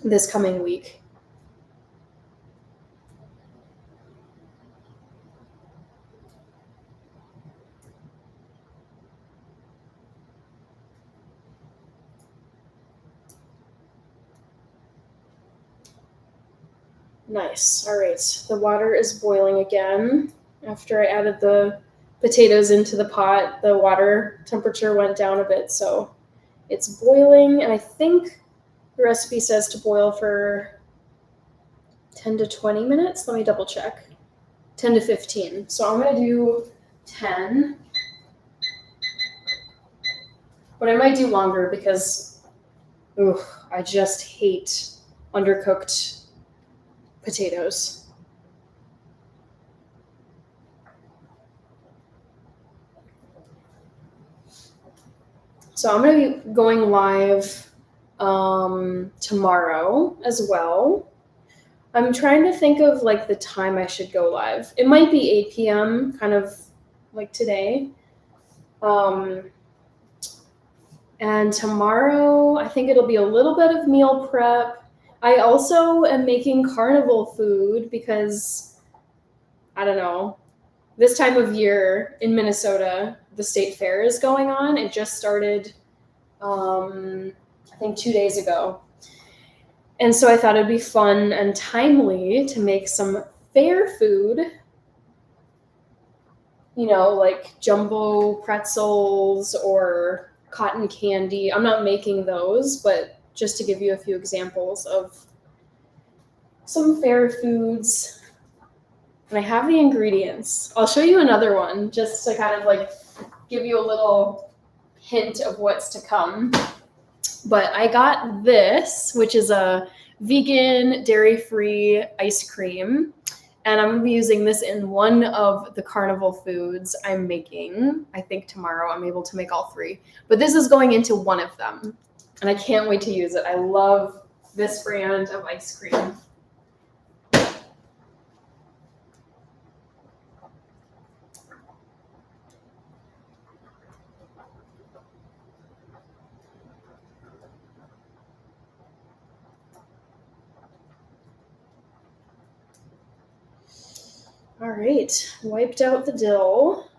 this coming week. Nice. All right. The water is boiling again. After I added the potatoes into the pot, the water temperature went down a bit, so it's boiling, and I think the recipe says to boil for 10 to 20 minutes. Let me double check. 10 to 15. So I'm going to do 10. But I might do longer because I just hate undercooked potatoes. So I'm going to be going live tomorrow as well. I'm trying to think of like the time I should go live. It might be 8 p.m., kind of like today. And tomorrow, I think it'll be a little bit of meal prep. I also am making carnival food because, I don't know, this time of year in Minnesota, the state fair is going on. It just started, I think 2 days ago. And so I thought it'd be fun and timely to make some fair food, you know, like jumbo pretzels or cotton candy. I'm not making those, but just to give you a few examples of some fair foods. And I have the ingredients. I'll show you another one just to kind of like give you a little hint of what's to come. But I got this, which is a vegan, dairy-free ice cream. And I'm going to be using this in one of the carnival foods I'm making. I think tomorrow I'm able to make all three. But this is going into one of them. And I can't wait to use it. I love this brand of ice cream. All right, wiped out the dill.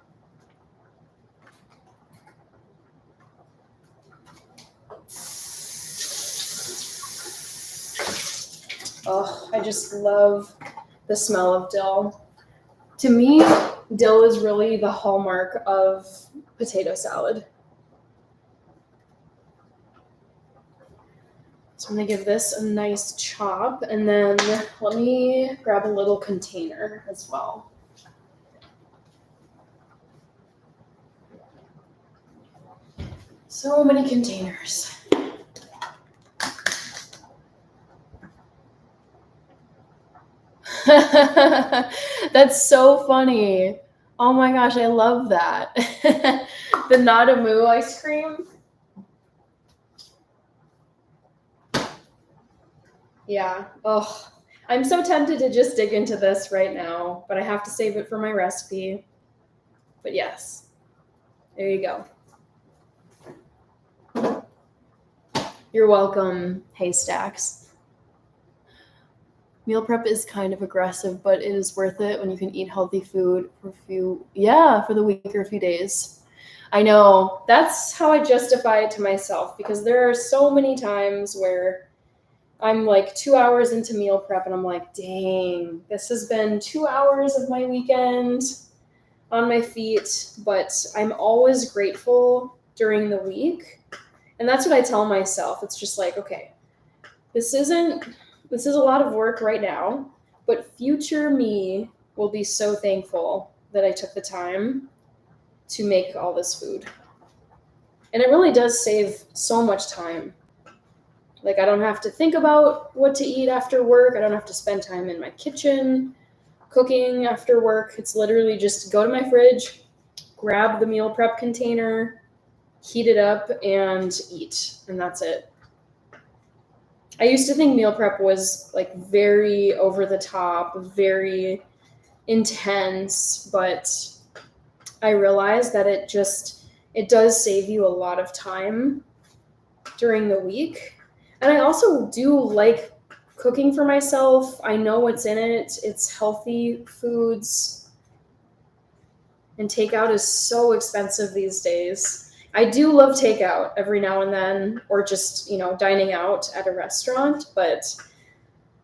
Oh, I just love the smell of dill. To me, dill is really the hallmark of potato salad. So I'm gonna give this a nice chop, and then let me grab a little container as well. So many containers. That's so funny. Oh my gosh, I love that. The Nadamu ice cream. Yeah. Oh, I'm so tempted to just dig into this right now, but I have to save it for my recipe. But yes, there you go. You're welcome, Haystacks. Meal prep is kind of aggressive, but it is worth it when you can eat healthy food for the week or a few days. I know, that's how I justify it to myself, because there are so many times where I'm like 2 hours into meal prep and I'm like, dang, this has been 2 hours of my weekend on my feet, but I'm always grateful during the week. And that's what I tell myself. It's just like, okay, this is a lot of work right now, but future me will be so thankful that I took the time to make all this food. And it really does save so much time. Like, I don't have to think about what to eat after work. I don't have to spend time in my kitchen cooking after work. It's literally just go to my fridge, grab the meal prep container, heat it up, and eat. And that's it. I used to think meal prep was like very over the top, very intense, but I realized that it does save you a lot of time during the week. And I also do like cooking for myself. I know what's in it. It's healthy foods. And takeout is so expensive these days. I do love takeout every now and then, or just, dining out at a restaurant, but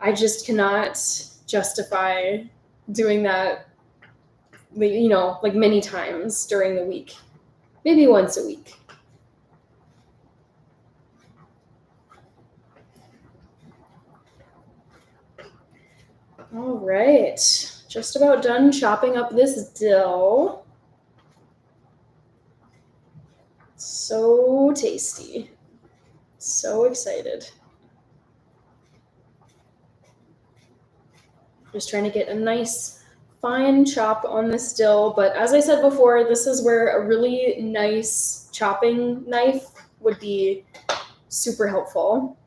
I just cannot justify doing that, like many times during the week. Maybe once a week. All right, just about done chopping up this dill. So tasty. So excited. Just trying to get a nice fine chop on this dill, but as I said before, this is where a really nice chopping knife would be super helpful.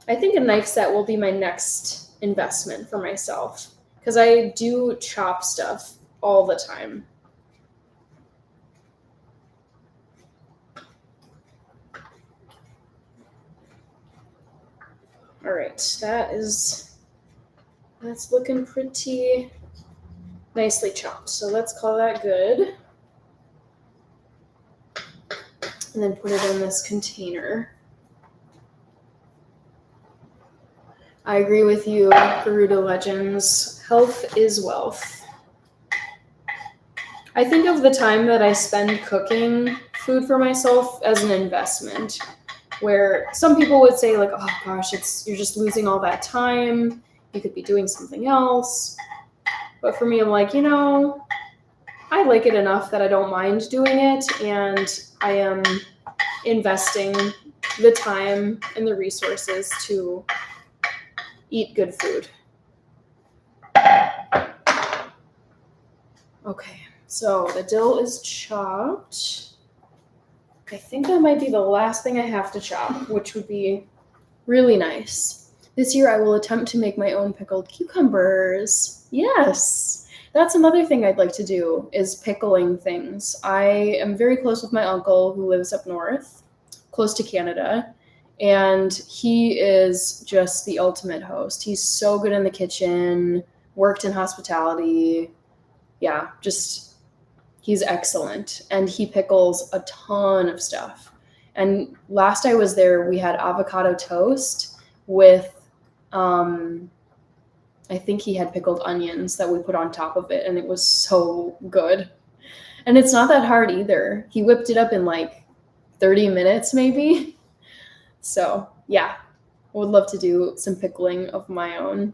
I think a knife set will be my next investment for myself because I do chop stuff all the time. All right, that's looking pretty nicely chopped. So let's call that good. And then put it in this container. I agree with you, Garuda Legends. Health is wealth. I think of the time that I spend cooking food for myself as an investment, where some people would say like, oh gosh, you're just losing all that time. You could be doing something else. But for me, I'm like, I like it enough that I don't mind doing it, and I am investing the time and the resources to eat good food. Okay, so the dill is chopped. I think that might be the last thing I have to chop, which would be really nice. This year I will attempt to make my own pickled cucumbers. Yes, that's another thing I'd like to do is pickling things. I am very close with my uncle who lives up north, close to Canada, and he is just the ultimate host. He's so good in the kitchen, worked in hospitality. Yeah, he's excellent, and he pickles a ton of stuff. And last I was there, we had avocado toast with, I think he had pickled onions that we put on top of it, and it was so good. And it's not that hard either. He whipped it up in like 30 minutes maybe. So yeah, I would love to do some pickling of my own.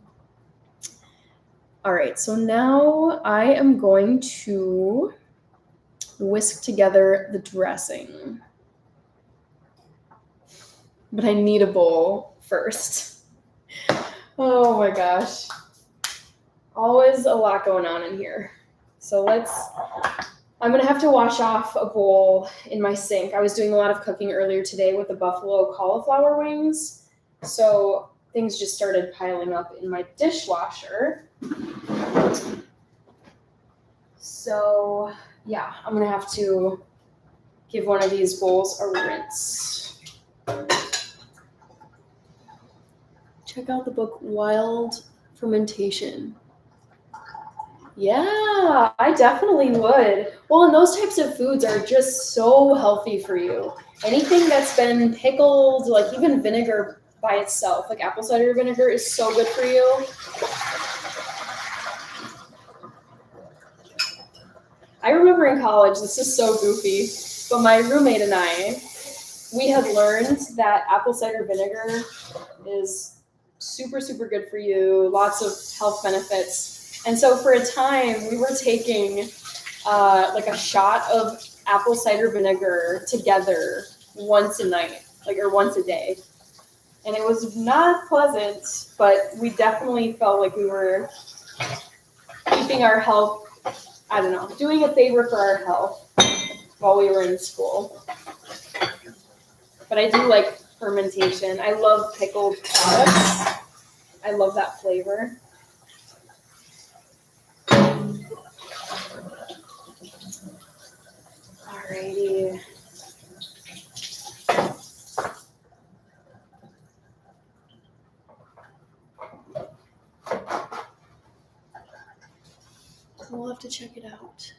All right, so now I am going to whisk together the dressing. But I need a bowl first. Oh my gosh. Always a lot going on in here. So I'm going to have to wash off a bowl in my sink. I was doing a lot of cooking earlier today with the buffalo cauliflower wings. So things just started piling up in my dishwasher. So yeah, I'm going to have to give one of these bowls a rinse. Check out the book Wild Fermentation. Yeah, I definitely would. Well, and those types of foods are just so healthy for you. Anything that's been pickled, like even vinegar by itself, like apple cider vinegar is so good for you. I remember in college, this is so goofy, but my roommate and I, we had learned that apple cider vinegar is super, super good for you, lots of health benefits. And so for a time, we were taking like a shot of apple cider vinegar together once a night, like or once a day. And it was not pleasant, but we definitely felt like we were keeping our health, I don't know, doing a favor for our health while we were in school. But I do like fermentation. I love pickled products. I love that flavor. Alrighty. We'll have to check it out.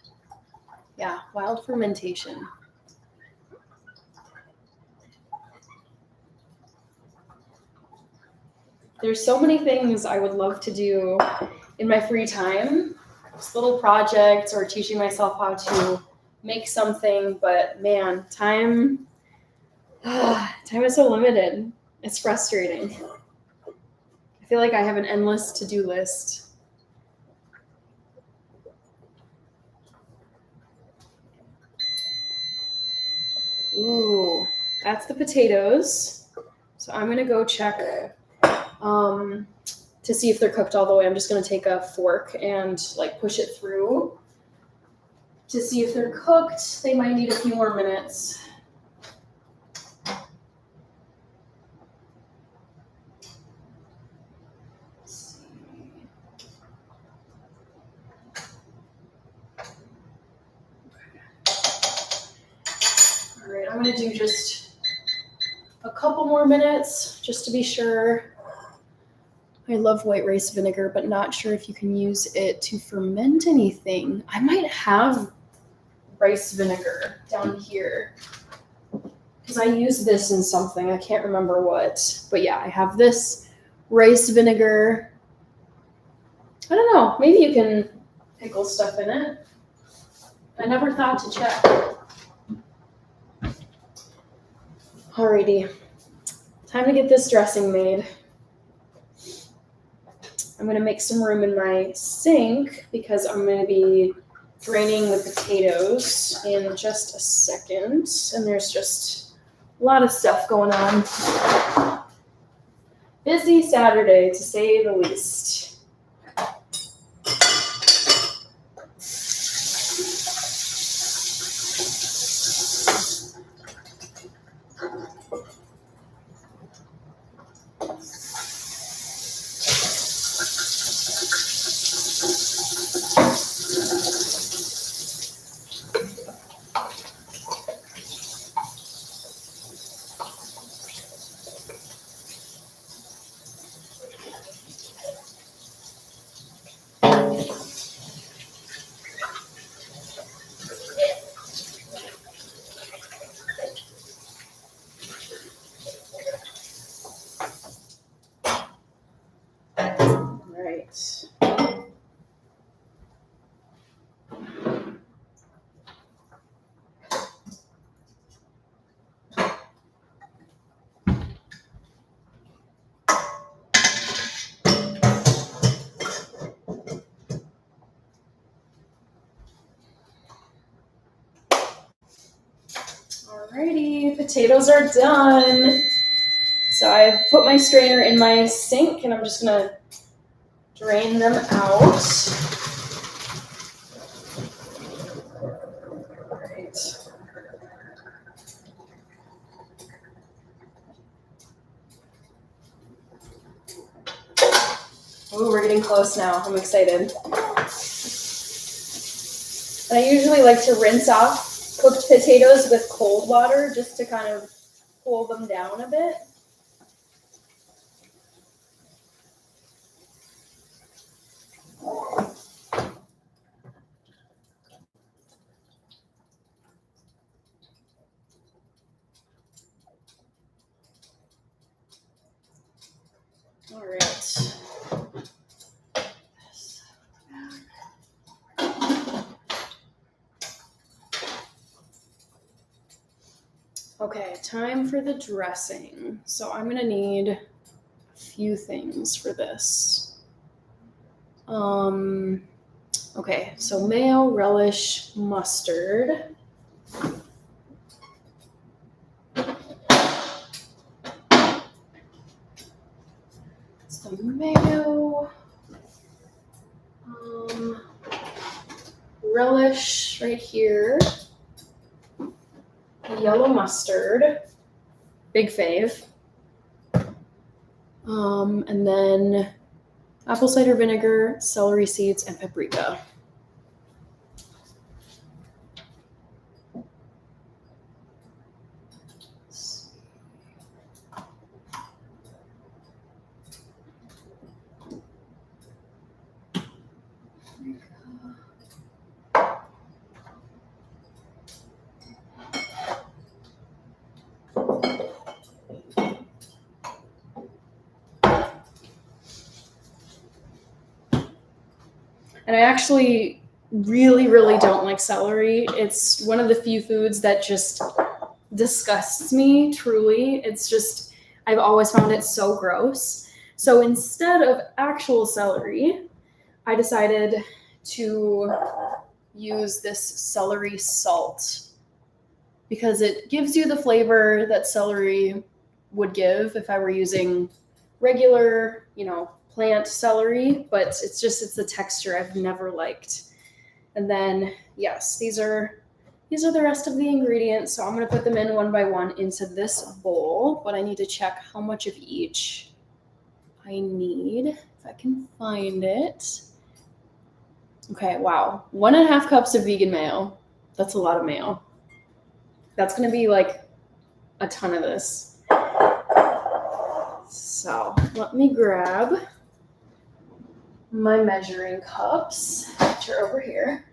Yeah, wild fermentation. There's so many things I would love to do in my free time. Just little projects or teaching myself how to make something, but man, time is so limited. It's frustrating. I feel like I have an endless to-do list. Ooh, that's the potatoes. So I'm gonna go check to see if they're cooked all the way. I'm just gonna take a fork and like push it through to see if they're cooked. They might need a few more minutes. All right, I'm gonna do just a couple more minutes just to be sure. I love white rice vinegar, but not sure if you can use it to ferment anything. I might have rice vinegar down here because I use this in something. I can't remember what, but yeah, I have this rice vinegar. I don't know. Maybe you can pickle stuff in it. I never thought to check. Alrighty, time to get this dressing made. I'm gonna make some room in my sink because I'm gonna be draining the potatoes in just a second. And there's just a lot of stuff going on. Busy Saturday, to say the least. Alrighty, potatoes are done. So I've put my strainer in my sink and I'm just gonna drain them out. Alright. Ooh, we're getting close now. I'm excited. And I usually like to rinse off cooked potatoes with cold water just to kind of cool them down a bit. All right. Okay, time for the dressing. So I'm gonna need a few things for this. Okay, so mayo, relish, mustard. Some mayo. Relish right here. Yellow mustard. Big fave. And then apple cider vinegar, celery seeds, and paprika. And I actually really, really don't like celery. It's one of the few foods that just disgusts me, truly. It's just, I've always found it so gross. So instead of actual celery, I decided to use this celery salt because it gives you the flavor that celery would give if I were using regular, plant celery, but it's the texture I've never liked. And then, yes, these are the rest of the ingredients. So I'm going to put them in one by one into this bowl, but I need to check how much of each I need, if I can find it. Okay, wow. 1.5 cups of vegan mayo. That's a lot of mayo. That's going to be like a ton of this. So let me grab my measuring cups, which are over here.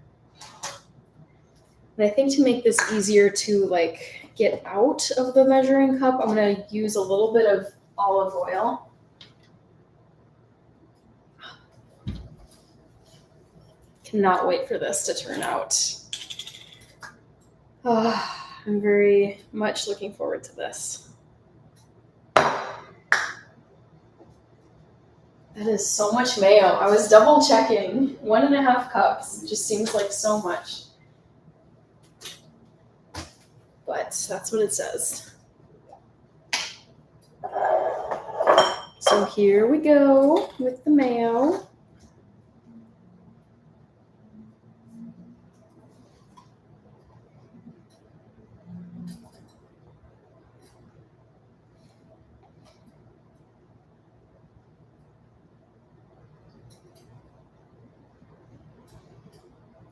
And I think to make this easier to get out of the measuring cup, I'm going to use a little bit of olive oil. Cannot wait for this to turn out. Oh, I'm very much looking forward to this. That is so much mayo. I was double checking. 1.5 cups just seems like so much. But that's what it says. So here we go with the mayo.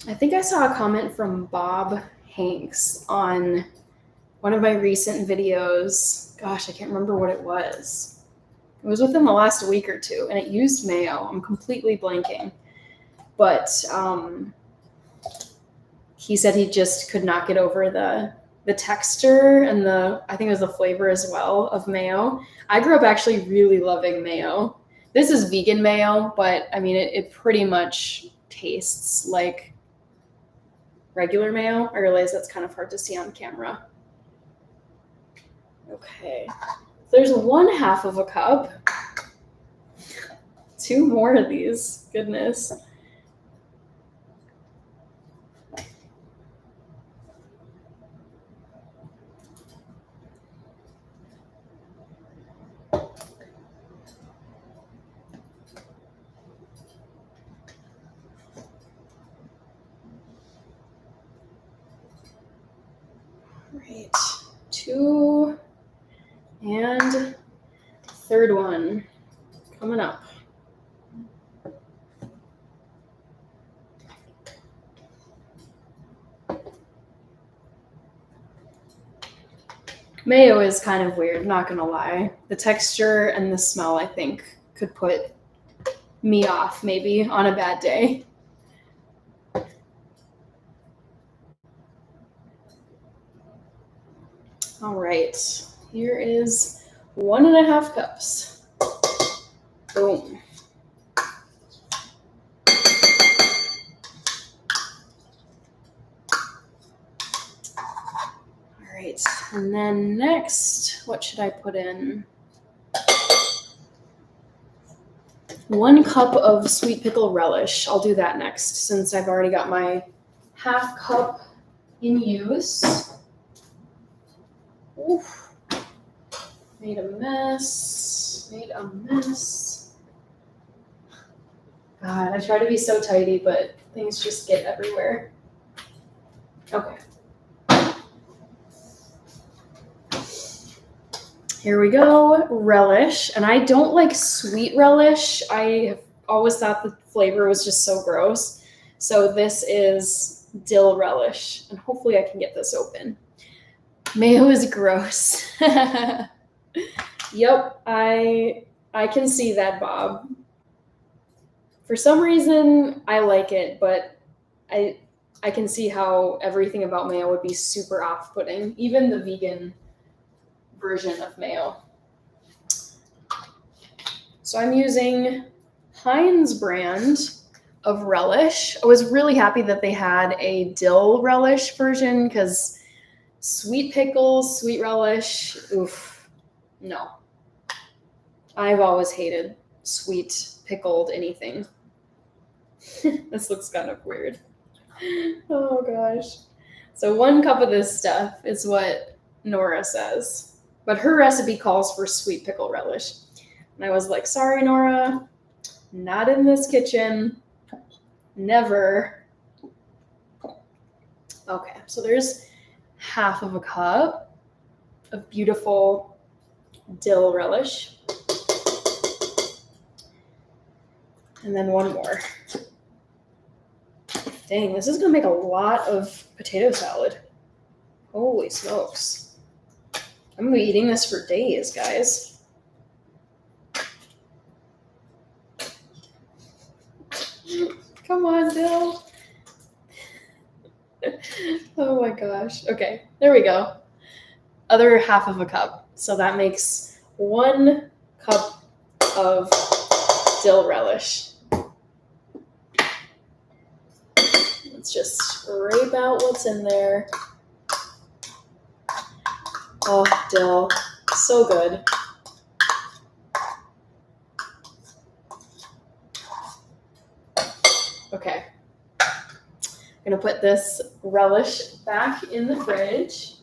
I think I saw a comment from Bob Hanks on one of my recent videos. Gosh, I can't remember what it was. It was within the last week or two, and it used mayo. I'm completely blanking. But he said he just could not get over the texture and I think it was the flavor as well of mayo. I grew up actually really loving mayo. This is vegan mayo, but I mean, it pretty much tastes like regular mayo. I realize that's kind of hard to see on camera. Okay, there's 1/2 cup. 2 more of these, goodness. Right, 2, and third one coming up. Mayo is kind of weird, not gonna lie. The texture and the smell, I think, could put me off maybe on a bad day. All right, here is 1.5 cups. Boom. All right, and then next, what should I put in? 1 cup of sweet pickle relish. I'll do that next since I've already got my half cup in use. Oof. Made a mess. God, I try to be so tidy, but things just get everywhere. Okay. Here we go, relish. And I don't like sweet relish. I have always thought the flavor was just so gross. So this is dill relish. And hopefully I can get this open. Mayo is gross. Yep, I can see that, Bob. For some reason, I like it, but I can see how everything about mayo would be super off-putting, even the vegan version of mayo. So I'm using Heinz brand of relish. I was really happy that they had a dill relish version because sweet pickles, sweet relish, oof, no. I've always hated sweet pickled anything. This looks kind of weird. Oh gosh. So 1 cup of this stuff is what Nora says. But her recipe calls for sweet pickle relish. And I was like, sorry, Nora, not in this kitchen. Never. Okay, so there's half of a cup of beautiful dill relish. And then 1 more. Dang, this is gonna make a lot of potato salad. Holy smokes. I'm gonna be eating this for days, guys. Come on, Bill. Oh my gosh. Okay, there we go. Other half of a cup. So that makes 1 cup of dill relish. Let's just scrape out what's in there. Oh, dill. So good. Okay. I'm going to put this relish back in the fridge.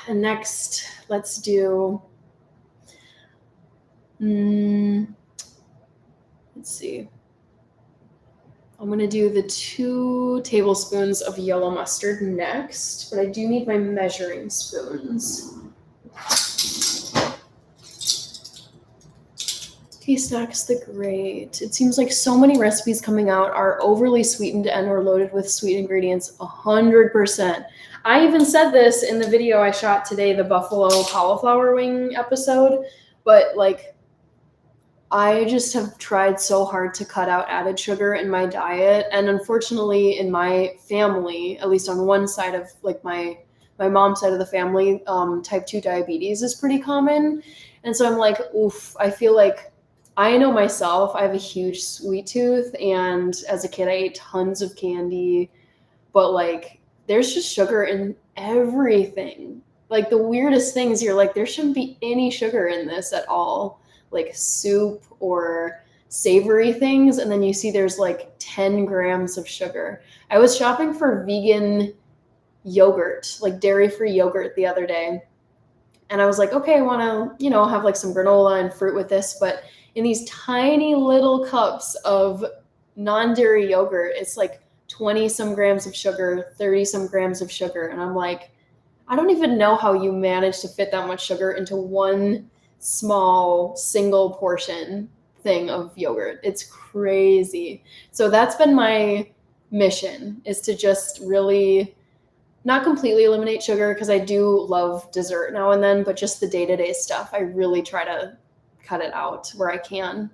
And next, let's do, let's see. I'm going to do the 2 tablespoons of yellow mustard next, but I do need my measuring spoons. Tastex the Great. It seems like so many recipes coming out are overly sweetened and or loaded with sweet ingredients 100%. I even said this in the video I shot today, the buffalo cauliflower wing episode, but like I just have tried so hard to cut out added sugar in my diet. And unfortunately in my family, at least on one side of like my mom's side of the family, type 2 diabetes is pretty common. And so I'm like, oof, I feel like I know myself, I have a huge sweet tooth. And as a kid, I ate tons of candy, but like there's just sugar in everything. Like the weirdest things, you're like, there shouldn't be any sugar in this at all. Like soup or savory things, and then you see there's like 10 grams of sugar. I was shopping for vegan yogurt, like dairy-free yogurt the other day, and I was like, okay, I want to, have like some granola and fruit with this, but in these tiny little cups of non-dairy yogurt, it's like 20 some grams of sugar, 30 some grams of sugar, and I'm like, I don't even know how you manage to fit that much sugar into one small single portion thing of yogurt. It's crazy. So that's been my mission, is to just really not completely eliminate sugar, because I do love dessert now and then, but just the day-to-day stuff, I really try to cut it out where I can.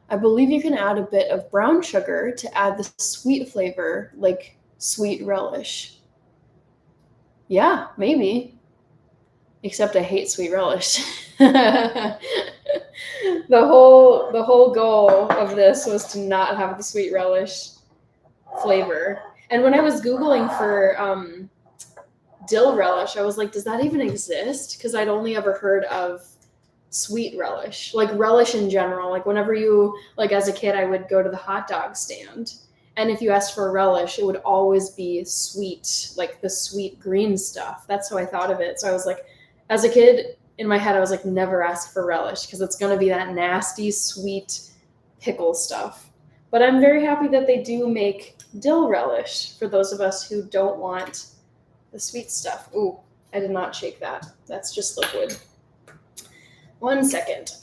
I believe you can add a bit of brown sugar to add the sweet flavor, like sweet relish. Yeah, maybe. Except I hate sweet relish. The whole goal of this was to not have the sweet relish flavor. And when I was Googling for dill relish, I was like, does that even exist? Because I'd only ever heard of sweet relish, like relish in general. Like whenever you, like as a kid, I would go to the hot dog stand. And if you asked for a relish, it would always be sweet, like the sweet green stuff. That's how I thought of it. So I was like, as a kid, in my head, I was like, never ask for relish because it's going to be that nasty, sweet pickle stuff. But I'm very happy that they do make dill relish for those of us who don't want the sweet stuff. Ooh, I did not shake that. That's just liquid. 1 second.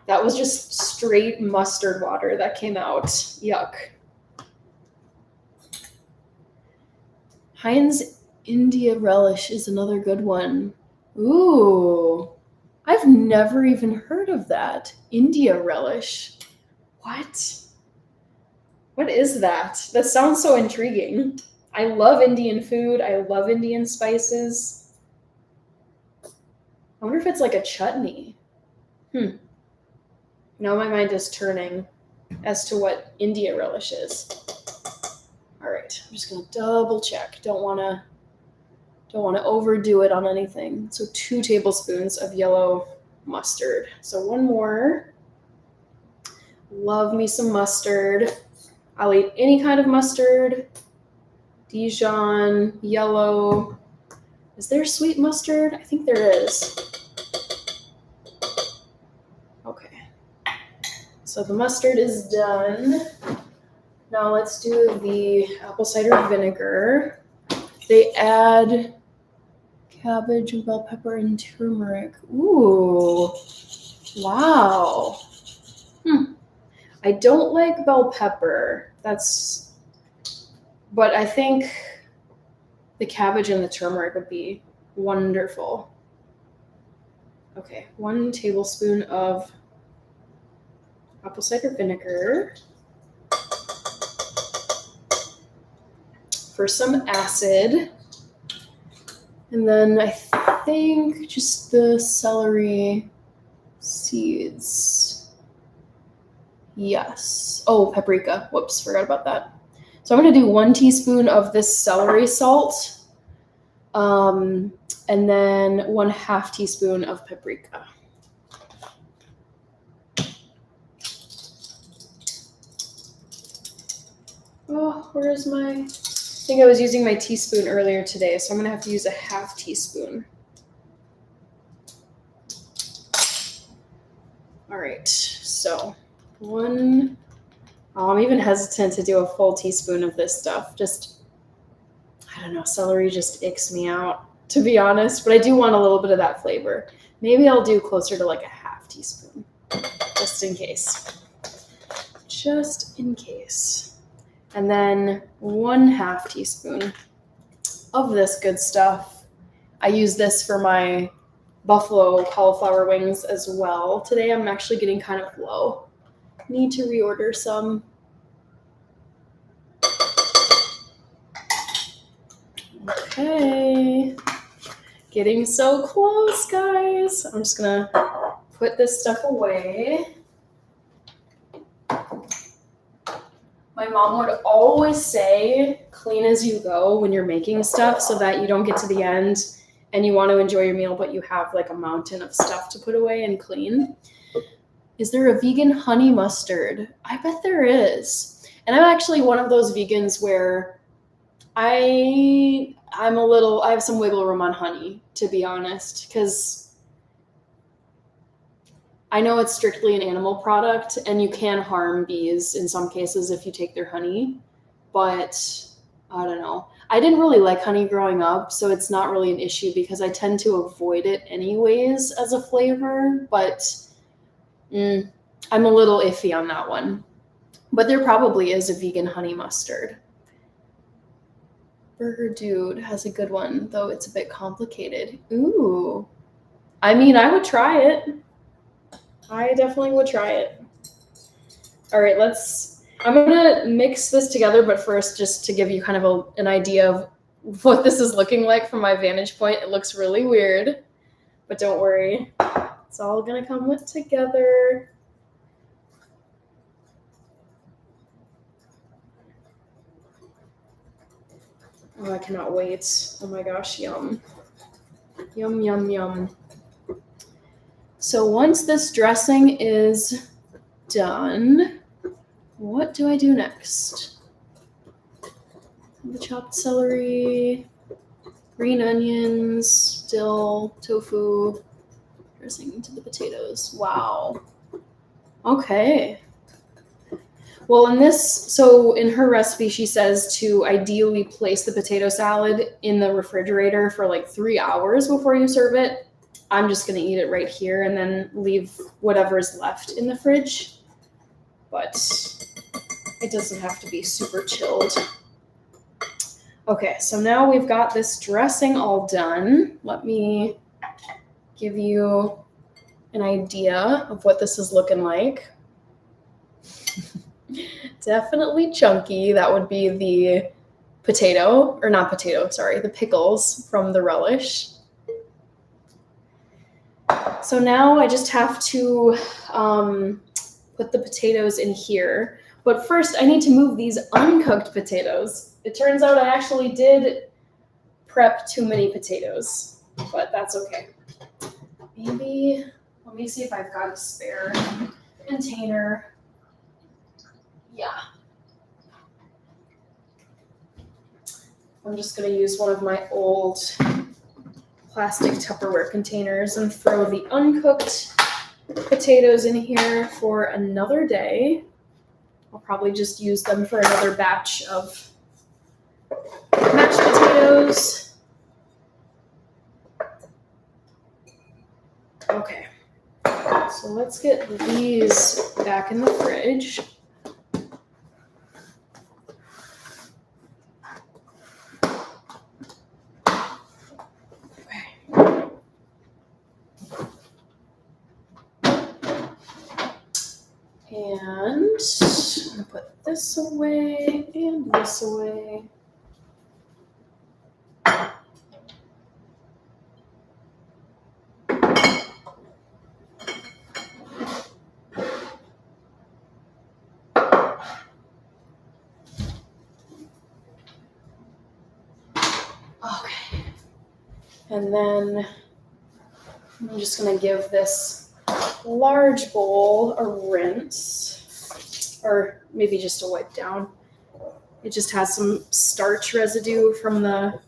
That was just straight mustard water that came out. Yuck. Heinz India relish is another good one. Ooh, I've never even heard of that. India relish. What? What is that? That sounds so intriguing. I love Indian food. I love Indian spices. I wonder if it's like a chutney. Now my mind is turning as to what India relish is. All right, I'm just gonna double check. Don't wanna overdo it on anything. So 2 tablespoons of yellow mustard. So 1 more. Love me some mustard. I'll eat any kind of mustard. Dijon, yellow. Is there sweet mustard? I think there is. Okay. So the mustard is done. Now let's do the apple cider vinegar. They add cabbage, bell pepper, and turmeric. Ooh, wow. I don't like bell pepper. But I think the cabbage and the turmeric would be wonderful. Okay, 1 tablespoon of apple cider vinegar for some acid. And then I think just the celery seeds. Yes. Oh, paprika. Whoops, forgot about that. So I'm going to do 1 teaspoon of this celery salt, and then 1/2 teaspoon of paprika. Oh, where is my... I think I was using my teaspoon earlier today, so I'm going to have to use a 1/2 teaspoon. All right, so 1... Oh, I'm even hesitant to do a full teaspoon of this stuff. Just, I don't know, celery just icks me out, to be honest. But I do want a little bit of that flavor. Maybe I'll do closer to like a 1/2 teaspoon, just in case. Just in case. And then 1/2 teaspoon of this good stuff. I use this for my buffalo cauliflower wings as well. Today I'm actually getting kind of low. Need to reorder some. Okay. Getting so close, guys. I'm just gonna put this stuff away. My mom would always say, clean as you go when you're making stuff so that you don't get to the end and you want to enjoy your meal, but you have like a mountain of stuff to put away and clean. Is there a vegan honey mustard? I bet there is. And I'm actually one of those vegans where I have some wiggle room on honey, to be honest, because I know it's strictly an animal product and you can harm bees in some cases if you take their honey, but I don't know. I didn't really like honey growing up, so it's not really an issue because I tend to avoid it anyways as a flavor, but I'm a little iffy on that one. But there probably is a vegan honey mustard. Burger Dude has a good one, though it's a bit complicated. Ooh. I mean, I would try it. I definitely would try it. All right, I'm going to mix this together, but first, just to give you kind of an idea of what this is looking like from my vantage point, it looks really weird, but don't worry. It's all going to come together. Oh, I cannot wait. Oh my gosh, yum. Yum, yum, yum. So once this dressing is done, what do I do next? The chopped celery, green onions, dill, tofu, dressing into the potatoes. Wow. Okay. Well, in her recipe, she says to ideally place the potato salad in the refrigerator for like 3 hours before you serve it. I'm just going to eat it right here and then leave whatever's left in the fridge. But it doesn't have to be super chilled. Okay, so now we've got this dressing all done. Let me give you an idea of what this is looking like. Definitely chunky. That would be the the pickles from the relish. So now I just have to put the potatoes in here. But first, I need to move these uncooked potatoes. It turns out I actually did prep too many potatoes, but that's okay. Maybe, let me see if I've got a spare container. Yeah. I'm just going to use one of my old plastic Tupperware containers and throw the uncooked potatoes in here for another day. I'll probably just use them for another batch of mashed potatoes. Okay, so let's get these back in the fridge. And I'm gonna put this away and this away. Okay. And then I'm just gonna give this large bowl a rinse, or maybe just a wipe down. It just has some starch residue from the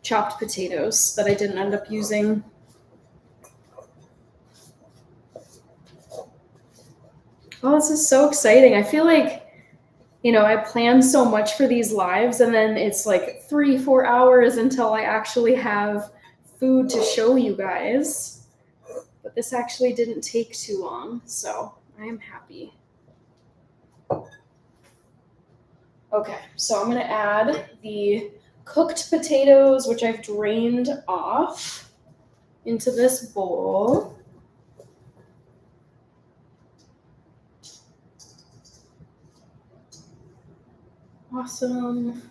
chopped potatoes that I didn't end up using. Oh, this is so exciting. I feel like, I plan so much for these lives, and then it's like 3-4 hours until I actually have food to show you guys. But this actually didn't take too long, so I am happy. Okay, so I'm gonna add the cooked potatoes, which I've drained off, into this bowl. Awesome.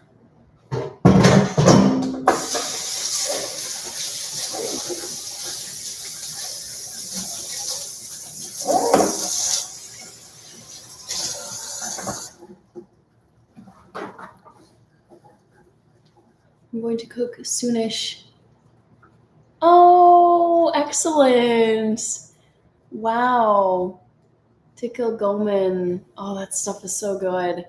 I'm going to cook soonish. Oh, excellent. Wow. Tikil Goman. Oh, that stuff is so good.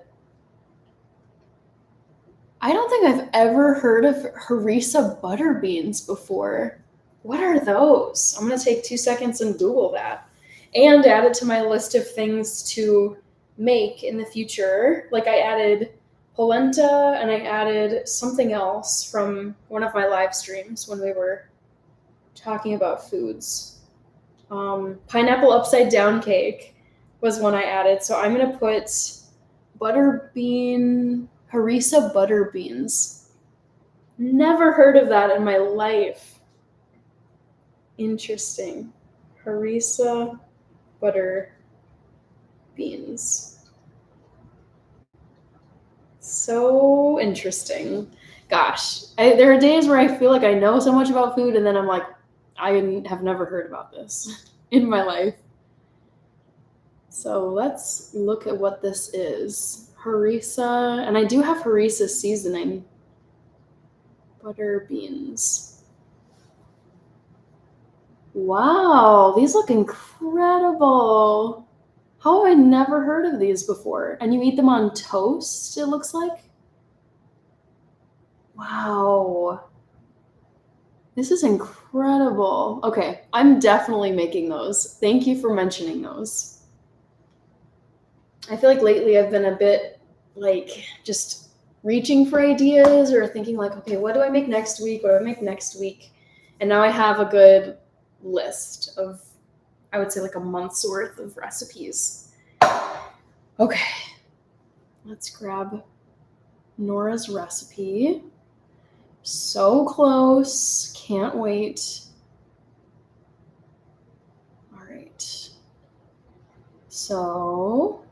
I don't think I've ever heard of harissa butter beans before. What are those? I'm going to take 2 seconds and Google that and add it to my list of things to make in the future. Like I added polenta and I added something else from one of my live streams when we were talking about foods. Pineapple upside down cake was one I added. So I'm going to put harissa butter beans. Never heard of that in my life. Interesting. Harissa butter beans. So interesting. Gosh, there are days where I feel like I know so much about food, and then I'm like, I have never heard about this in my life. So let's look at what this is. Harissa, and I do have harissa seasoning. Butter beans. Wow, these look incredible. How have I never heard of these before? And you eat them on toast, it looks like? Wow. This is incredible. Okay, I'm definitely making those. Thank you for mentioning those. I feel like lately I've been a bit like just reaching for ideas or thinking like, okay, what do I make next week? What do I make next week? And now I have a good list of, I would say like a month's worth of recipes. Okay, let's grab Nora's recipe. So close, can't wait. All right. So,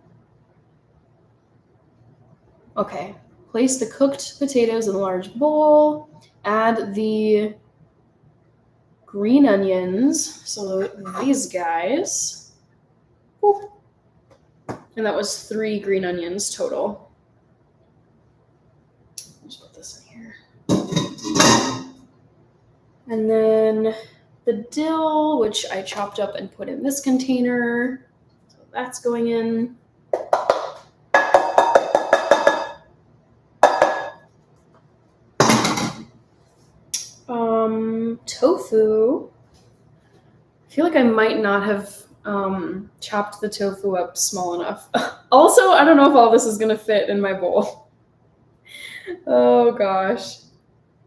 okay, place the cooked potatoes in a large bowl, add the green onions, so these guys. Boop. And that was 3 green onions total. Just put this in here. And then the dill, which I chopped up and put in this container. So that's going in. Tofu. I feel like I might not have chopped the tofu up small enough. Also, I don't know if all this is going to fit in my bowl. Oh gosh.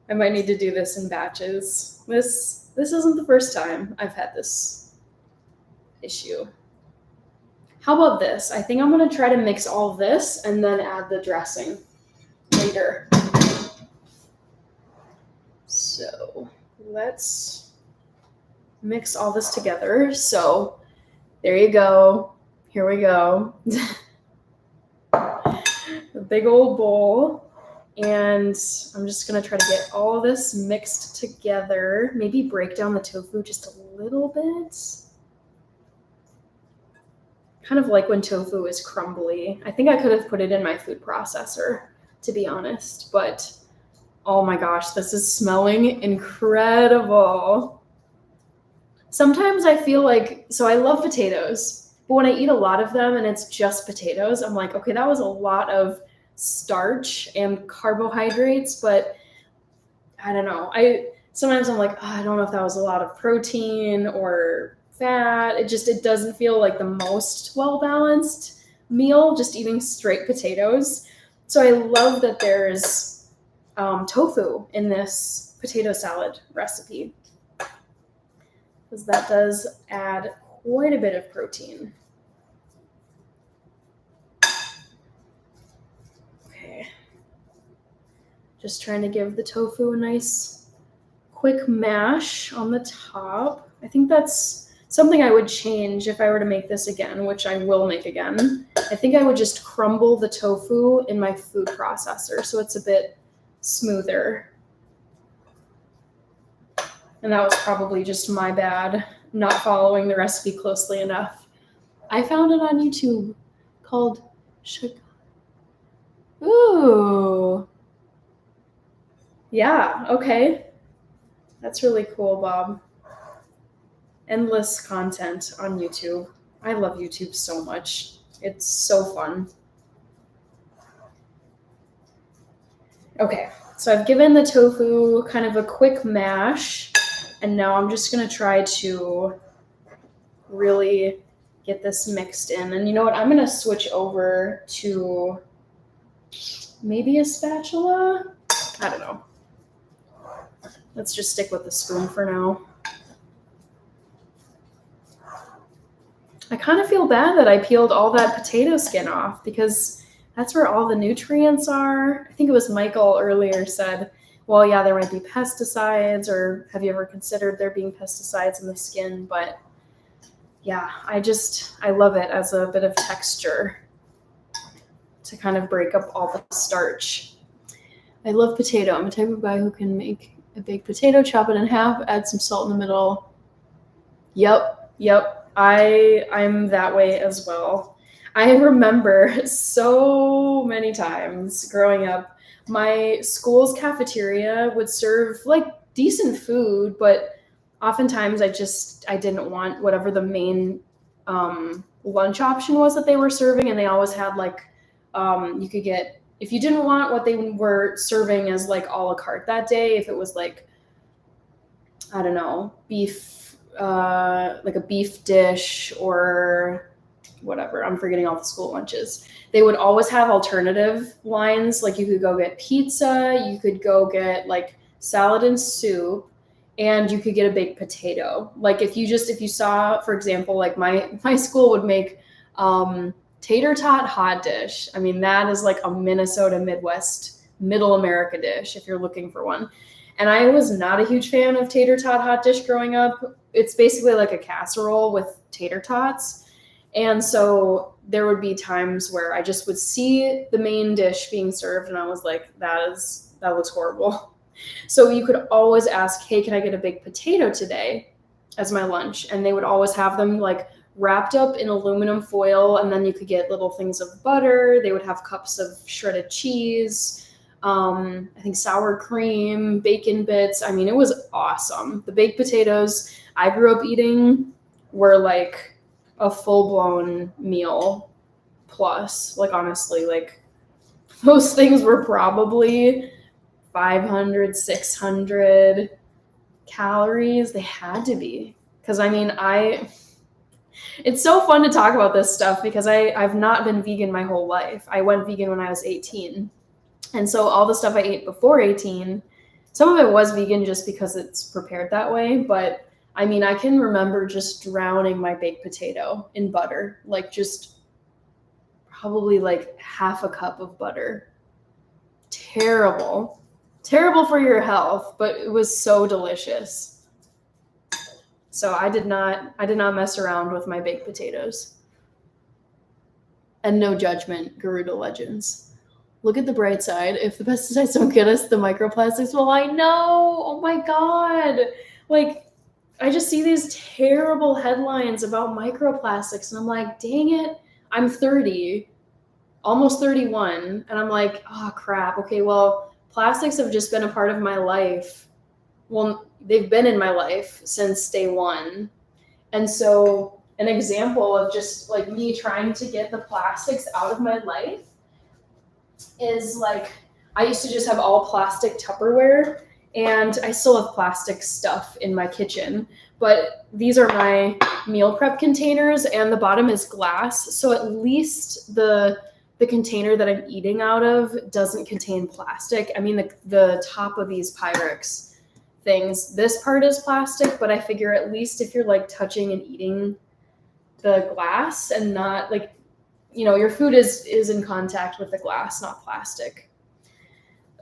I might need to do this in batches. This isn't the first time I've had this issue. How about this? I think I'm going to try to mix all of this and then add the dressing later. So let's mix all this together. So there you go. Here we go. A big old bowl. And I'm just going to try to get all of this mixed together. Maybe break down the tofu just a little bit. Kind of like when tofu is crumbly. I think I could have put it in my food processor, to be honest. But oh my gosh, this is smelling incredible. Sometimes I feel like, so I love potatoes, but when I eat a lot of them and it's just potatoes, I'm like, okay, that was a lot of starch and carbohydrates, but I don't know. Sometimes I'm like, oh, I don't know if that was a lot of protein or fat. It doesn't feel like the most well-balanced meal, just eating straight potatoes. So I love that there's tofu in this potato salad recipe, because that does add quite a bit of protein. Okay. Just trying to give the tofu a nice quick mash on the top. I think that's something I would change if I were to make this again, which I will make again. I think I would just crumble the tofu in my food processor so it's a bit smoother. And that was probably just my bad, not following the recipe closely enough. I found it on YouTube called Ooh. Yeah, okay. That's really cool, Bob. Endless content on YouTube. I love YouTube so much. It's so fun. Okay, so I've given the tofu kind of a quick mash, and now I'm just gonna try to really get this mixed in. And you know what? I'm gonna switch over to maybe a spatula. I don't know. Let's just stick with the spoon for now. I kind of feel bad that I peeled all that potato skin off because that's where all the nutrients are. I think it was Michael earlier said, well, yeah, there might be pesticides, or have you ever considered there being pesticides in the skin? But yeah, I love it as a bit of texture to kind of break up all the starch. I love potato. I'm the type of guy who can make a baked potato, chop it in half, add some salt in the middle. Yep. I'm that way as well. I remember so many times growing up, my school's cafeteria would serve like decent food, but oftentimes I didn't want whatever the main lunch option was that they were serving, and they always had like you could get, if you didn't want what they were serving as like a la carte that day, if it was like, I don't know, beef, like a beef dish or whatever, I'm forgetting all the school lunches. They would always have alternative lines. Like you could go get pizza, you could go get like salad and soup, and you could get a baked potato. Like if you saw, for example, like my school would make tater tot hot dish. I mean, that is like a Minnesota, Midwest, Middle America dish if you're looking for one. And I was not a huge fan of tater tot hot dish growing up. It's basically like a casserole with tater tots. And so there would be times where I just would see the main dish being served and I was like, that looks horrible. So you could always ask, hey, can I get a baked potato today as my lunch? And they would always have them like wrapped up in aluminum foil, and then you could get little things of butter. They would have cups of shredded cheese, I think sour cream, bacon bits. I mean, it was awesome. The baked potatoes I grew up eating were like a full-blown meal plus. Like, honestly, like those things were probably 500, 600 calories. They had to be. Because, I mean, it's so fun to talk about this stuff because I've not been vegan my whole life. I went vegan when I was 18. And so all the stuff I ate before 18, some of it was vegan just because it's prepared that way. But I mean, I can remember just drowning my baked potato in butter, like just probably like half a cup of butter. Terrible. Terrible for your health, but it was so delicious. So I did not mess around with my baked potatoes. And no judgment, Garuda Legends. Look at the bright side. If the pesticides don't get us the microplastics, well, I know. Oh my God. Like, I just see these terrible headlines about microplastics, and I'm like, dang it. I'm 30, almost 31, and I'm like, oh crap. Okay, well, plastics have just been a part of my life. Well, they've been in my life since day one. And so an example of just like me trying to get the plastics out of my life is like, I used to just have all plastic Tupperware, and I still have plastic stuff in my kitchen, but these are my meal prep containers and the bottom is glass. So at least the container that I'm eating out of doesn't contain plastic. I mean, the top of these Pyrex things, this part is plastic, but I figure at least if you're like touching and eating the glass and not like, you know, your food is in contact with the glass, not plastic.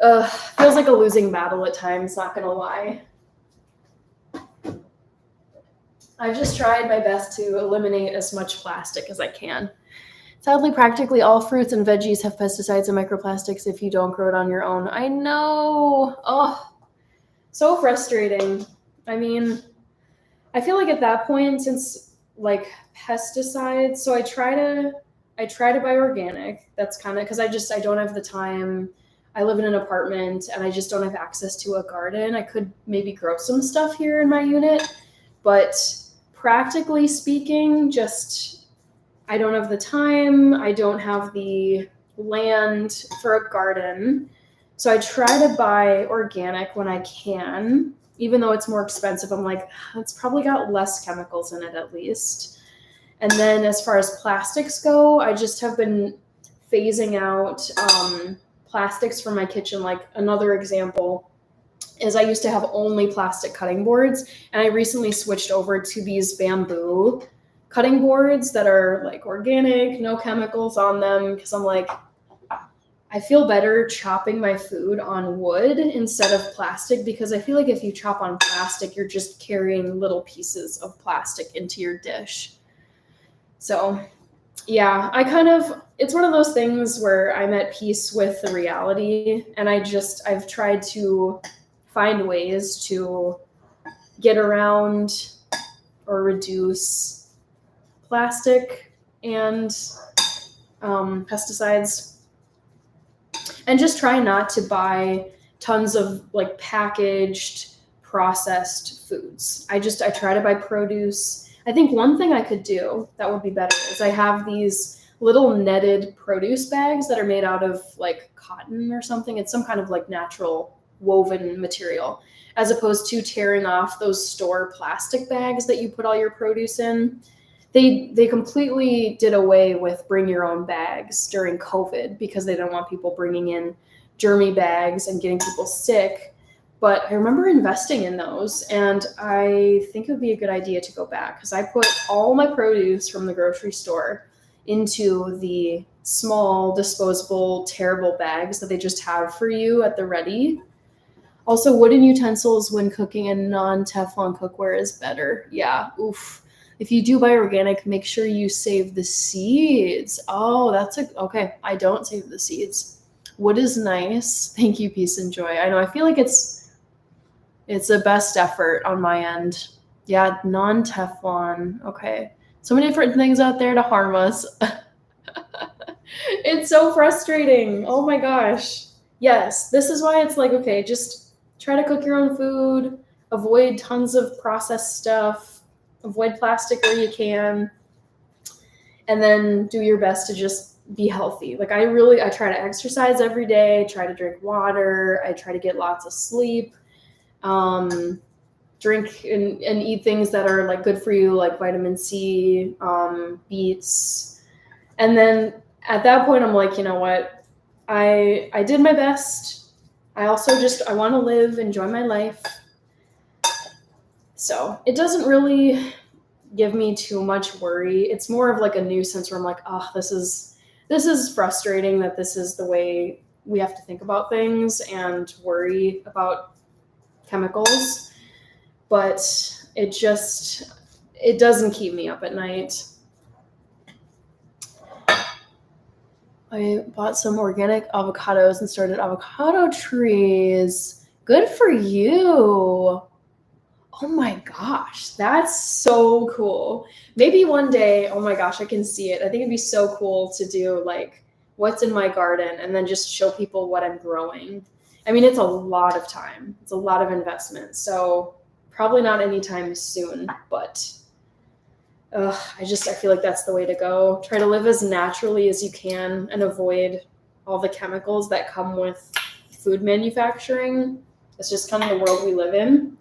Feels like a losing battle at times, not gonna lie. I've just tried my best to eliminate as much plastic as I can. Sadly, practically all fruits and veggies have pesticides and microplastics if you don't grow it on your own. I know. Oh, so frustrating. I mean, I feel like at that point, since like pesticides, so I try to buy organic. That's kind of because I don't have the time. I live in an apartment and I just don't have access to a garden. I could maybe grow some stuff here in my unit, but practically speaking, just I don't have the time. I don't have the land for a garden. So I try to buy organic when I can, even though it's more expensive. I'm like, it's probably got less chemicals in it at least. And then as far as plastics go, I just have been phasing out plastics from my kitchen. Like another example is I used to have only plastic cutting boards, and I recently switched over to these bamboo cutting boards that are like organic, no chemicals on them, because I'm like, I feel better chopping my food on wood instead of plastic, because I feel like if you chop on plastic, you're just carrying little pieces of plastic into your dish. So yeah, it's one of those things where I'm at peace with the reality, and I've tried to find ways to get around or reduce plastic and pesticides, and just try not to buy tons of like packaged processed foods. I try to buy produce. I think one thing I could do that would be better is I have these little netted produce bags that are made out of like cotton or something. It's some kind of like natural woven material, as opposed to tearing off those store plastic bags that you put all your produce in. They completely did away with bring your own bags during COVID because they don't want people bringing in germy bags and getting people sick. But I remember investing in those, and I think it would be a good idea to go back because I put all my produce from the grocery store into the small disposable terrible bags that they just have for you at the ready. Also, wooden utensils when cooking and non-Teflon cookware is better. Yeah, oof. If you do buy organic, make sure you save the seeds. Oh, okay. I don't save the seeds. Wood is nice. Thank you, peace and joy. I know. I feel like it's the best effort on my end. Yeah, non-Teflon. Okay. So many different things out there to harm us. It's so frustrating. Oh my gosh. Yes, this is why it's like, okay, just try to cook your own food, avoid tons of processed stuff. Avoid plastic where you can, and then do your best to just be healthy. Like I try to exercise every day, try to drink water, I try to get lots of sleep, drink and eat things that are like good for you, like vitamin C, beets. And then at that point, I'm like, you know what? I did my best. I also I want to live, enjoy my life. So it doesn't really give me too much worry. It's more of like a nuisance where I'm like, oh, this is frustrating that this is the way we have to think about things and worry about chemicals. But it doesn't keep me up at night. I bought some organic avocados and started avocado trees. Good for you. Oh my gosh, that's so cool. Maybe one day, oh my gosh, I can see it. I think it'd be so cool to do like what's in my garden and then just show people what I'm growing. I mean, it's a lot of time. It's a lot of investment. So probably not anytime soon, but I feel like that's the way to go. Try to live as naturally as you can and avoid all the chemicals that come with food manufacturing. It's just kind of the world we live in.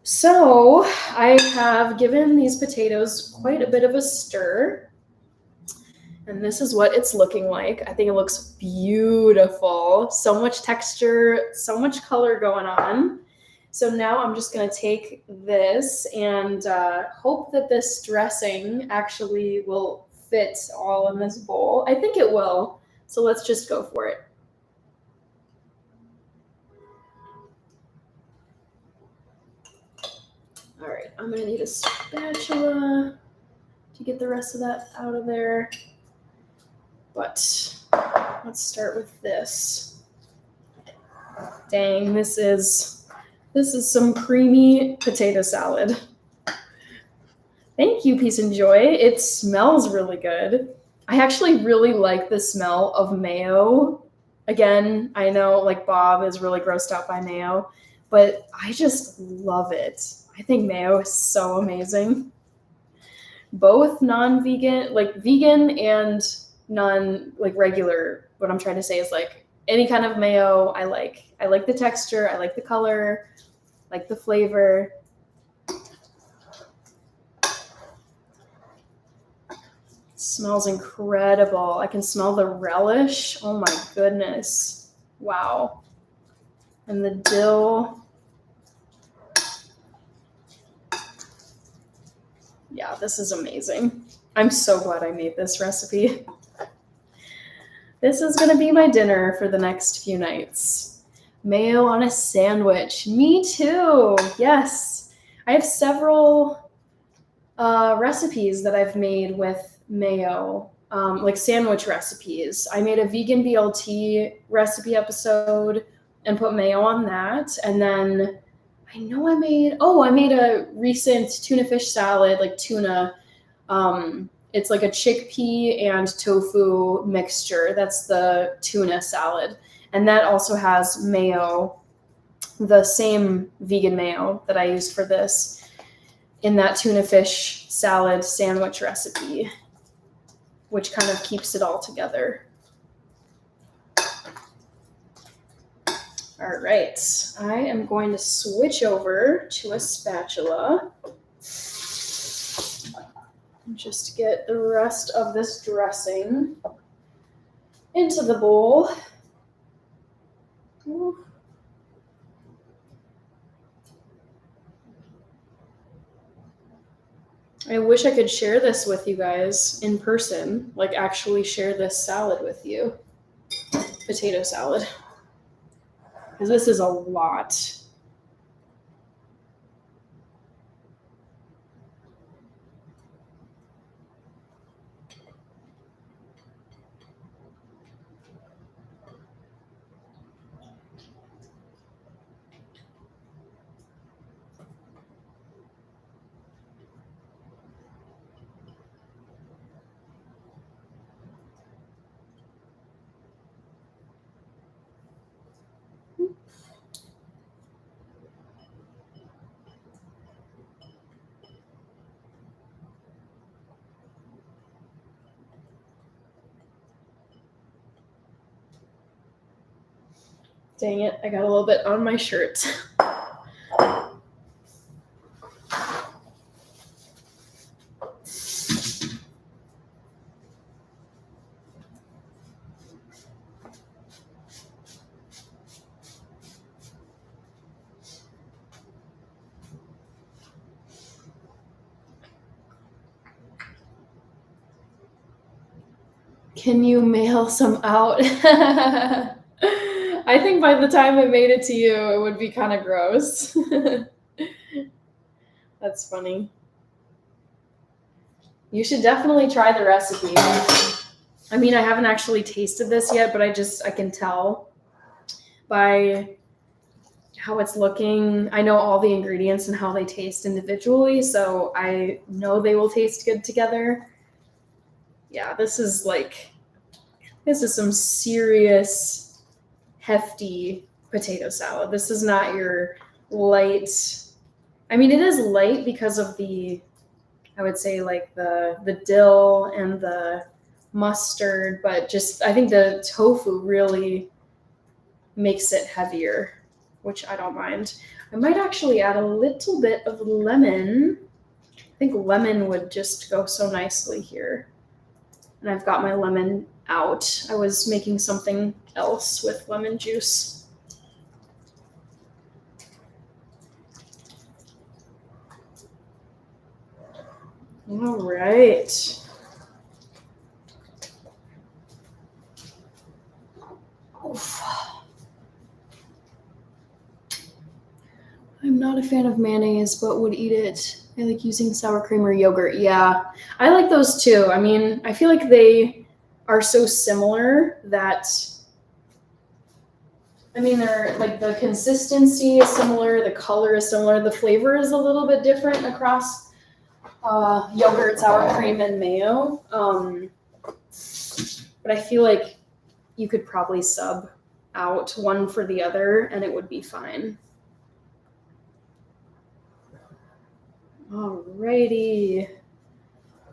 So I have given these potatoes quite a bit of a stir, and this is what it's looking like. I think it looks beautiful. So much texture, so much color going on. So now I'm just going to take this and hope that this dressing actually will fit all in this bowl. I think it will. So let's just go for it. All right, I'm gonna need a spatula to get the rest of that out of there. But let's start with this. Dang, this is some creamy potato salad. Thank you, peace and joy. It smells really good. I actually really like the smell of mayo. Again, I know like Bob is really grossed out by mayo, but I just love it. I think mayo is so amazing. Both non-vegan, like vegan and non, like regular, what I'm trying to say is like any kind of mayo I like. I like the texture, I like the color, like the flavor. It smells incredible. I can smell the relish. Oh my goodness. Wow. And the dill. Yeah, this is amazing. I'm so glad I made this recipe. This is going to be my dinner for the next few nights. Mayo on a sandwich. Me too. Yes. I have several recipes that I've made with mayo, like sandwich recipes. I made a vegan BLT recipe episode and put mayo on that. And then I know I made a recent tuna fish salad, like tuna. It's like a chickpea and tofu mixture. That's the tuna salad. And that also has mayo the same vegan mayo that I used for this in that tuna fish salad sandwich recipe, which kind of keeps it all together. All right, I am going to switch over to a spatula. Just get the rest of this dressing into the bowl. Ooh. I wish I could share this with you guys in person, like actually share this salad with you. Potato salad. Because this is a lot. Dang it, I got a little bit on my shirt. Can you mail some out? I think by the time it made it to you, it would be kind of gross. That's funny. You should definitely try the recipe. I mean, I haven't actually tasted this yet, but I can tell by how it's looking. I know all the ingredients and how they taste individually, so I know they will taste good together. Yeah, this is some serious hefty potato salad. This is not your light. I mean, it is light because of I would say like the dill and the mustard, but just I think the tofu really makes it heavier, which I don't mind. I might actually add a little bit of lemon. I think lemon would just go so nicely here. And I've got my lemon out. I was making something else with lemon juice. All right. Oof. I'm not a fan of mayonnaise, but would eat it. I like using sour cream or yogurt. Yeah, I like those too. I mean, I feel like they are so similar that, I mean, they're like the consistency is similar, the color is similar, the flavor is a little bit different across yogurt, sour cream, and mayo. But I feel like you could probably sub out one for the other and it would be fine. Alrighty,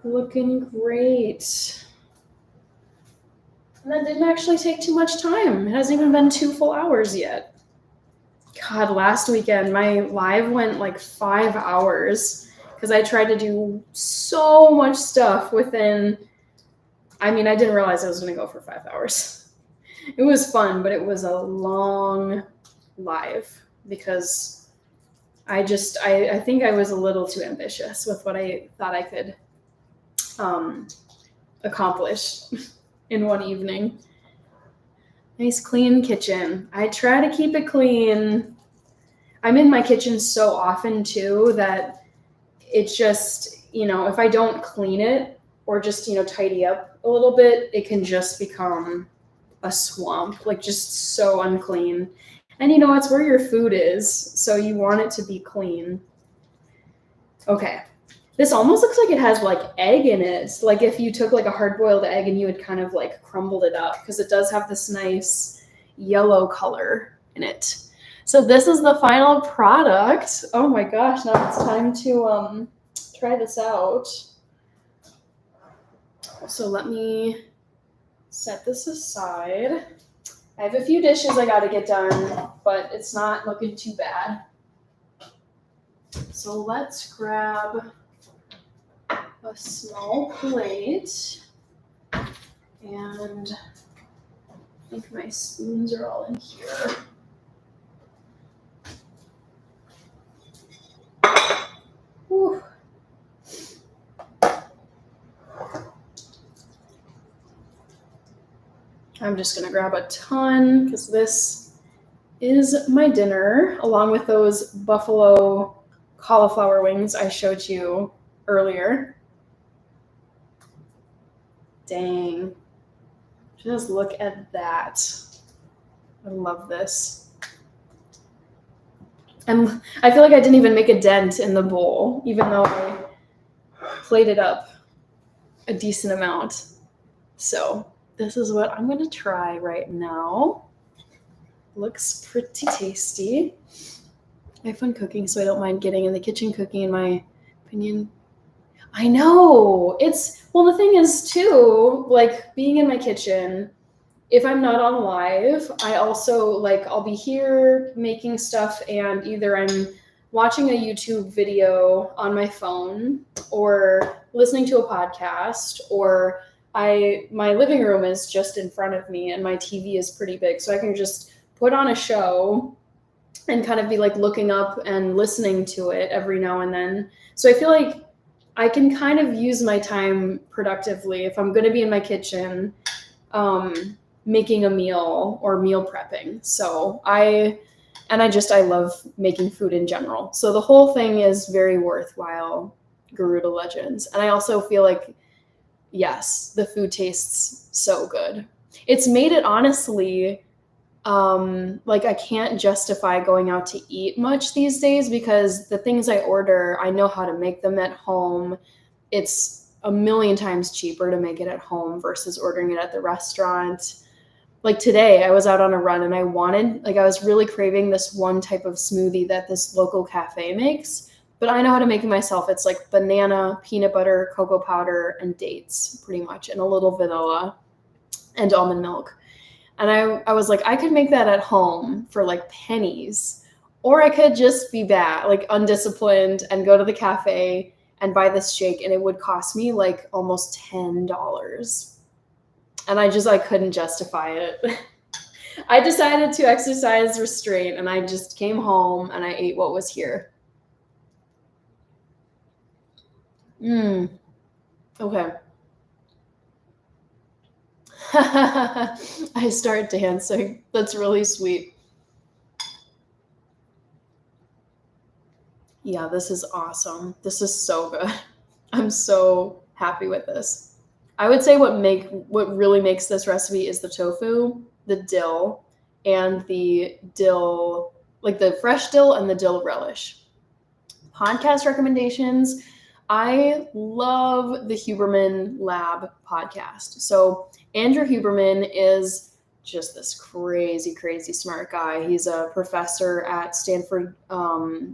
looking great. And that didn't actually take too much time. It hasn't even been 2 full hours yet. God, last weekend my live went like 5 hours because I tried to do so much stuff within, I mean, I didn't realize I was going to go for 5 hours. It was fun, but it was a long live because I think I was a little too ambitious with what I thought I could accomplish in one evening. Nice clean kitchen. I try to keep it clean. I'm in my kitchen so often too that it's just, if I don't clean it or just, tidy up a little bit, it can just become a swamp, like just so unclean. And it's where your food is, so you want it to be clean. Okay. This almost looks like it has like egg in it. Like if you took like a hard-boiled egg and you had kind of like crumbled it up, because it does have this nice yellow color in it. So this is the final product. Oh my gosh, now it's time to try this out. So let me set this aside. I have a few dishes I gotta get done, but it's not looking too bad. So let's grab a small plate, and I think my spoons are all in here. Whew. I'm just gonna grab a ton because this is my dinner, along with those buffalo cauliflower wings I showed you earlier. Dang. Just look at that. I love this. And I feel like I didn't even make a dent in the bowl, even though I plated up a decent amount. So this is what I'm gonna try right now. Looks pretty tasty. I have fun cooking, so I don't mind getting in the kitchen cooking, in my opinion. I know. Well, the thing is too, like being in my kitchen, if I'm not on live, I also like I'll be here making stuff, and either I'm watching a YouTube video on my phone or listening to a podcast, or my living room is just in front of me and my TV is pretty big, so I can just put on a show and kind of be like looking up and listening to it every now and then. So I feel like I can kind of use my time productively if I'm going to be in my kitchen making a meal or meal prepping. So I love making food in general. So the whole thing is very worthwhile, Garuda Legends. And I also feel like, yes, the food tastes so good. It's made it honestly, like I can't justify going out to eat much these days because the things I order, I know how to make them at home. It's a million times cheaper to make it at home versus ordering it at the restaurant. Like today, I was out on a run and I was really craving this one type of smoothie that this local cafe makes, but I know how to make it myself. It's like banana, peanut butter, cocoa powder, and dates, pretty much, and a little vanilla and almond milk. And I was like, I could make that at home for like pennies, or I could just be bad, like undisciplined, and go to the cafe and buy this shake, and it would cost me like almost $10. And I couldn't justify it. I decided to exercise restraint, and I just came home and I ate what was here. Okay. I start dancing. That's really sweet. Yeah, this is awesome. This is so good. I'm so happy with this. I would say what really makes this recipe is the tofu, the dill, and the dill, like the fresh dill and the dill relish. Podcast recommendations. I love the Huberman Lab podcast. So Andrew Huberman is just this crazy, crazy smart guy. He's a professor at Stanford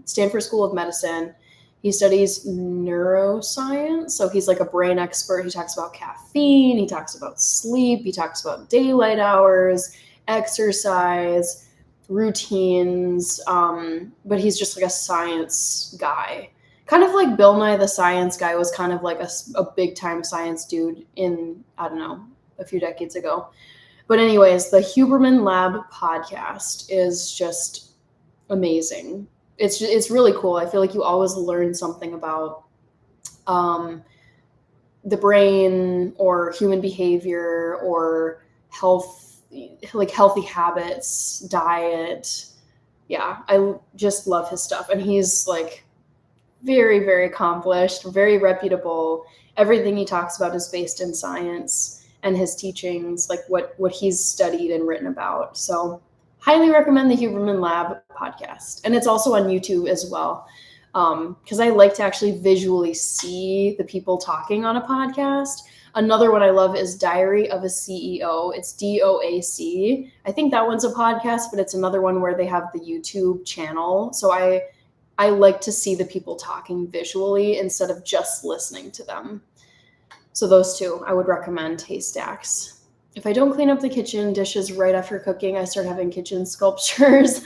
School of Medicine. He studies neuroscience, so he's like a brain expert. He talks about caffeine, he talks about sleep, he talks about daylight hours, exercise, routines, but he's just like a science guy. Kind of like Bill Nye the Science Guy was kind of like a big-time science dude in, I don't know, a few decades ago. But anyways, the Huberman Lab podcast is just amazing. It's really cool. I feel like you always learn something about the brain or human behavior or health, like healthy habits, diet. Yeah, I just love his stuff. And he's like very, very accomplished, very reputable. Everything he talks about is based in science and his teachings, like what he's studied and written about. So highly recommend the Huberman Lab podcast. And it's also on YouTube as well, because I like to actually visually see the people talking on a podcast. Another one I love is Diary of a CEO. It's DOAC. I think that one's a podcast, but it's another one where they have the YouTube channel. So I like to see the people talking visually instead of just listening to them. So those two I would recommend, Haystacks. If I don't clean up the kitchen dishes right after cooking, I start having kitchen sculptures.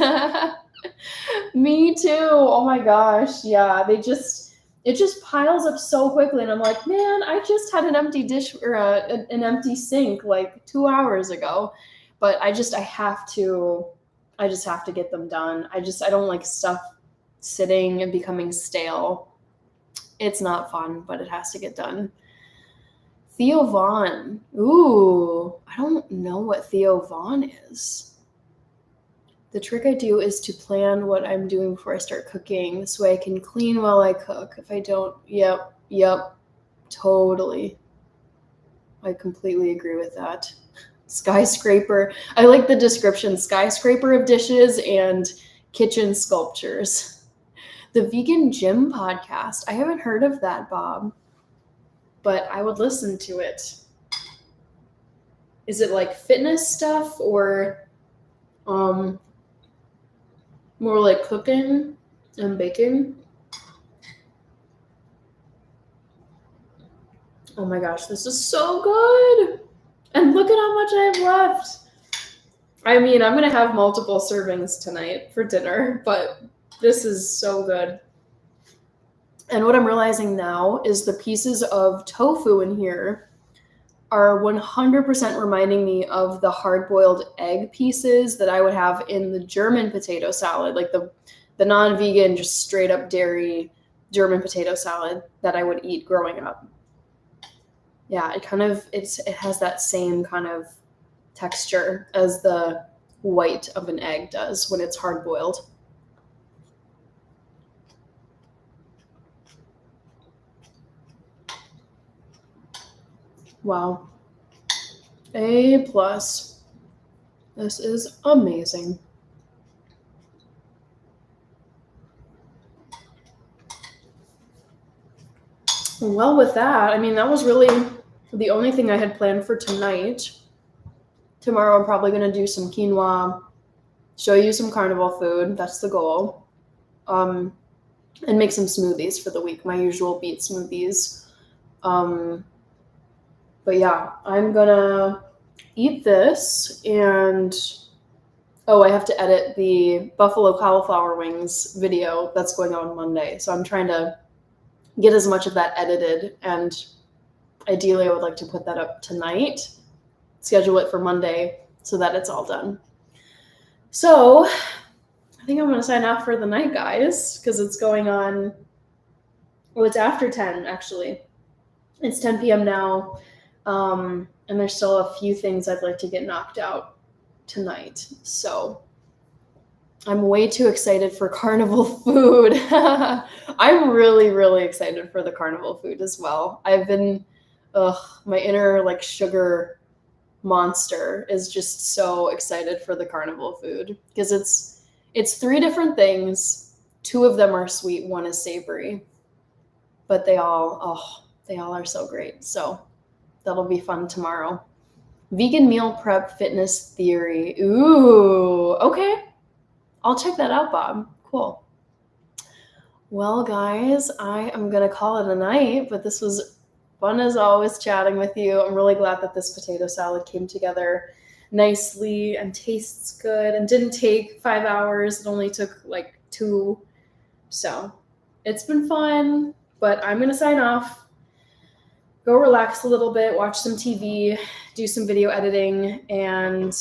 Me too. Oh my gosh. Yeah, it just piles up so quickly, and I'm like, man, I just had an empty dish or an empty sink like 2 hours ago. But I just have to get them done. I don't like stuff sitting and becoming stale. It's not fun, but it has to get done. Theo Vaughn. Ooh, I don't know what Theo Vaughn is. The trick I do is to plan what I'm doing before I start cooking. This way I can clean while I cook. If I don't, yep, totally. I completely agree with that. Skyscraper. I like the description, skyscraper of dishes and kitchen sculptures. The Vegan Gym podcast. I haven't heard of that, Bob, but I would listen to it. Is it like fitness stuff or more like cooking and baking? Oh my gosh, this is so good. And look at how much I have left. I mean, I'm going to have multiple servings tonight for dinner, but this is so good. And what I'm realizing now is the pieces of tofu in here are 100% reminding me of the hard-boiled egg pieces that I would have in the German potato salad, like the non-vegan, just straight up dairy German potato salad that I would eat growing up. Yeah, it has that same kind of texture as the white of an egg does when it's hard-boiled. Wow. A+. This is amazing. Well, with that, I mean, that was really the only thing I had planned for tonight. Tomorrow I'm probably going to do some quinoa, show you some carnival food. That's the goal. And make some smoothies for the week, my usual beet smoothies. But yeah, I'm gonna eat this and I have to edit the buffalo cauliflower wings video that's going on Monday. So I'm trying to get as much of that edited, and ideally I would like to put that up tonight, schedule it for Monday so that it's all done. So I think I'm going to sign off for the night, guys, because it's going on. Well, it's after 10, actually. It's 10 p.m. now. And there's still a few things I'd like to get knocked out tonight. So I'm way too excited for carnival food. I'm really, really excited for the carnival food as well. I've been, my inner like sugar monster is just so excited for the carnival food because it's 3 different things. 2 of them are sweet, 1 is savory, but they all are so great. So that'll be fun tomorrow. Vegan meal prep fitness theory. Ooh, okay. I'll check that out, Bob. Cool. Well, guys, I am going to call it a night, but this was fun as always chatting with you. I'm really glad that this potato salad came together nicely and tastes good and didn't take 5 hours. It only took like 2. So it's been fun, but I'm going to sign off. Go relax a little bit, watch some TV, do some video editing, and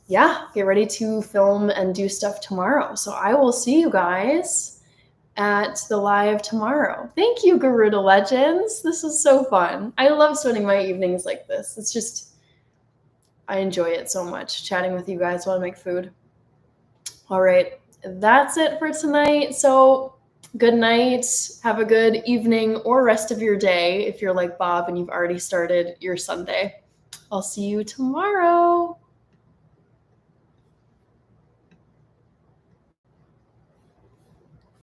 yeah, get ready to film and do stuff tomorrow. So I will see you guys at the live tomorrow. Thank you, Garuda Legends. This is so fun. I love spending my evenings like this. It's just, I enjoy it so much, chatting with you guys while I make food. All right, that's it for tonight. So good night. Have a good evening or rest of your day if you're like Bob and you've already started your Sunday. I'll see you tomorrow.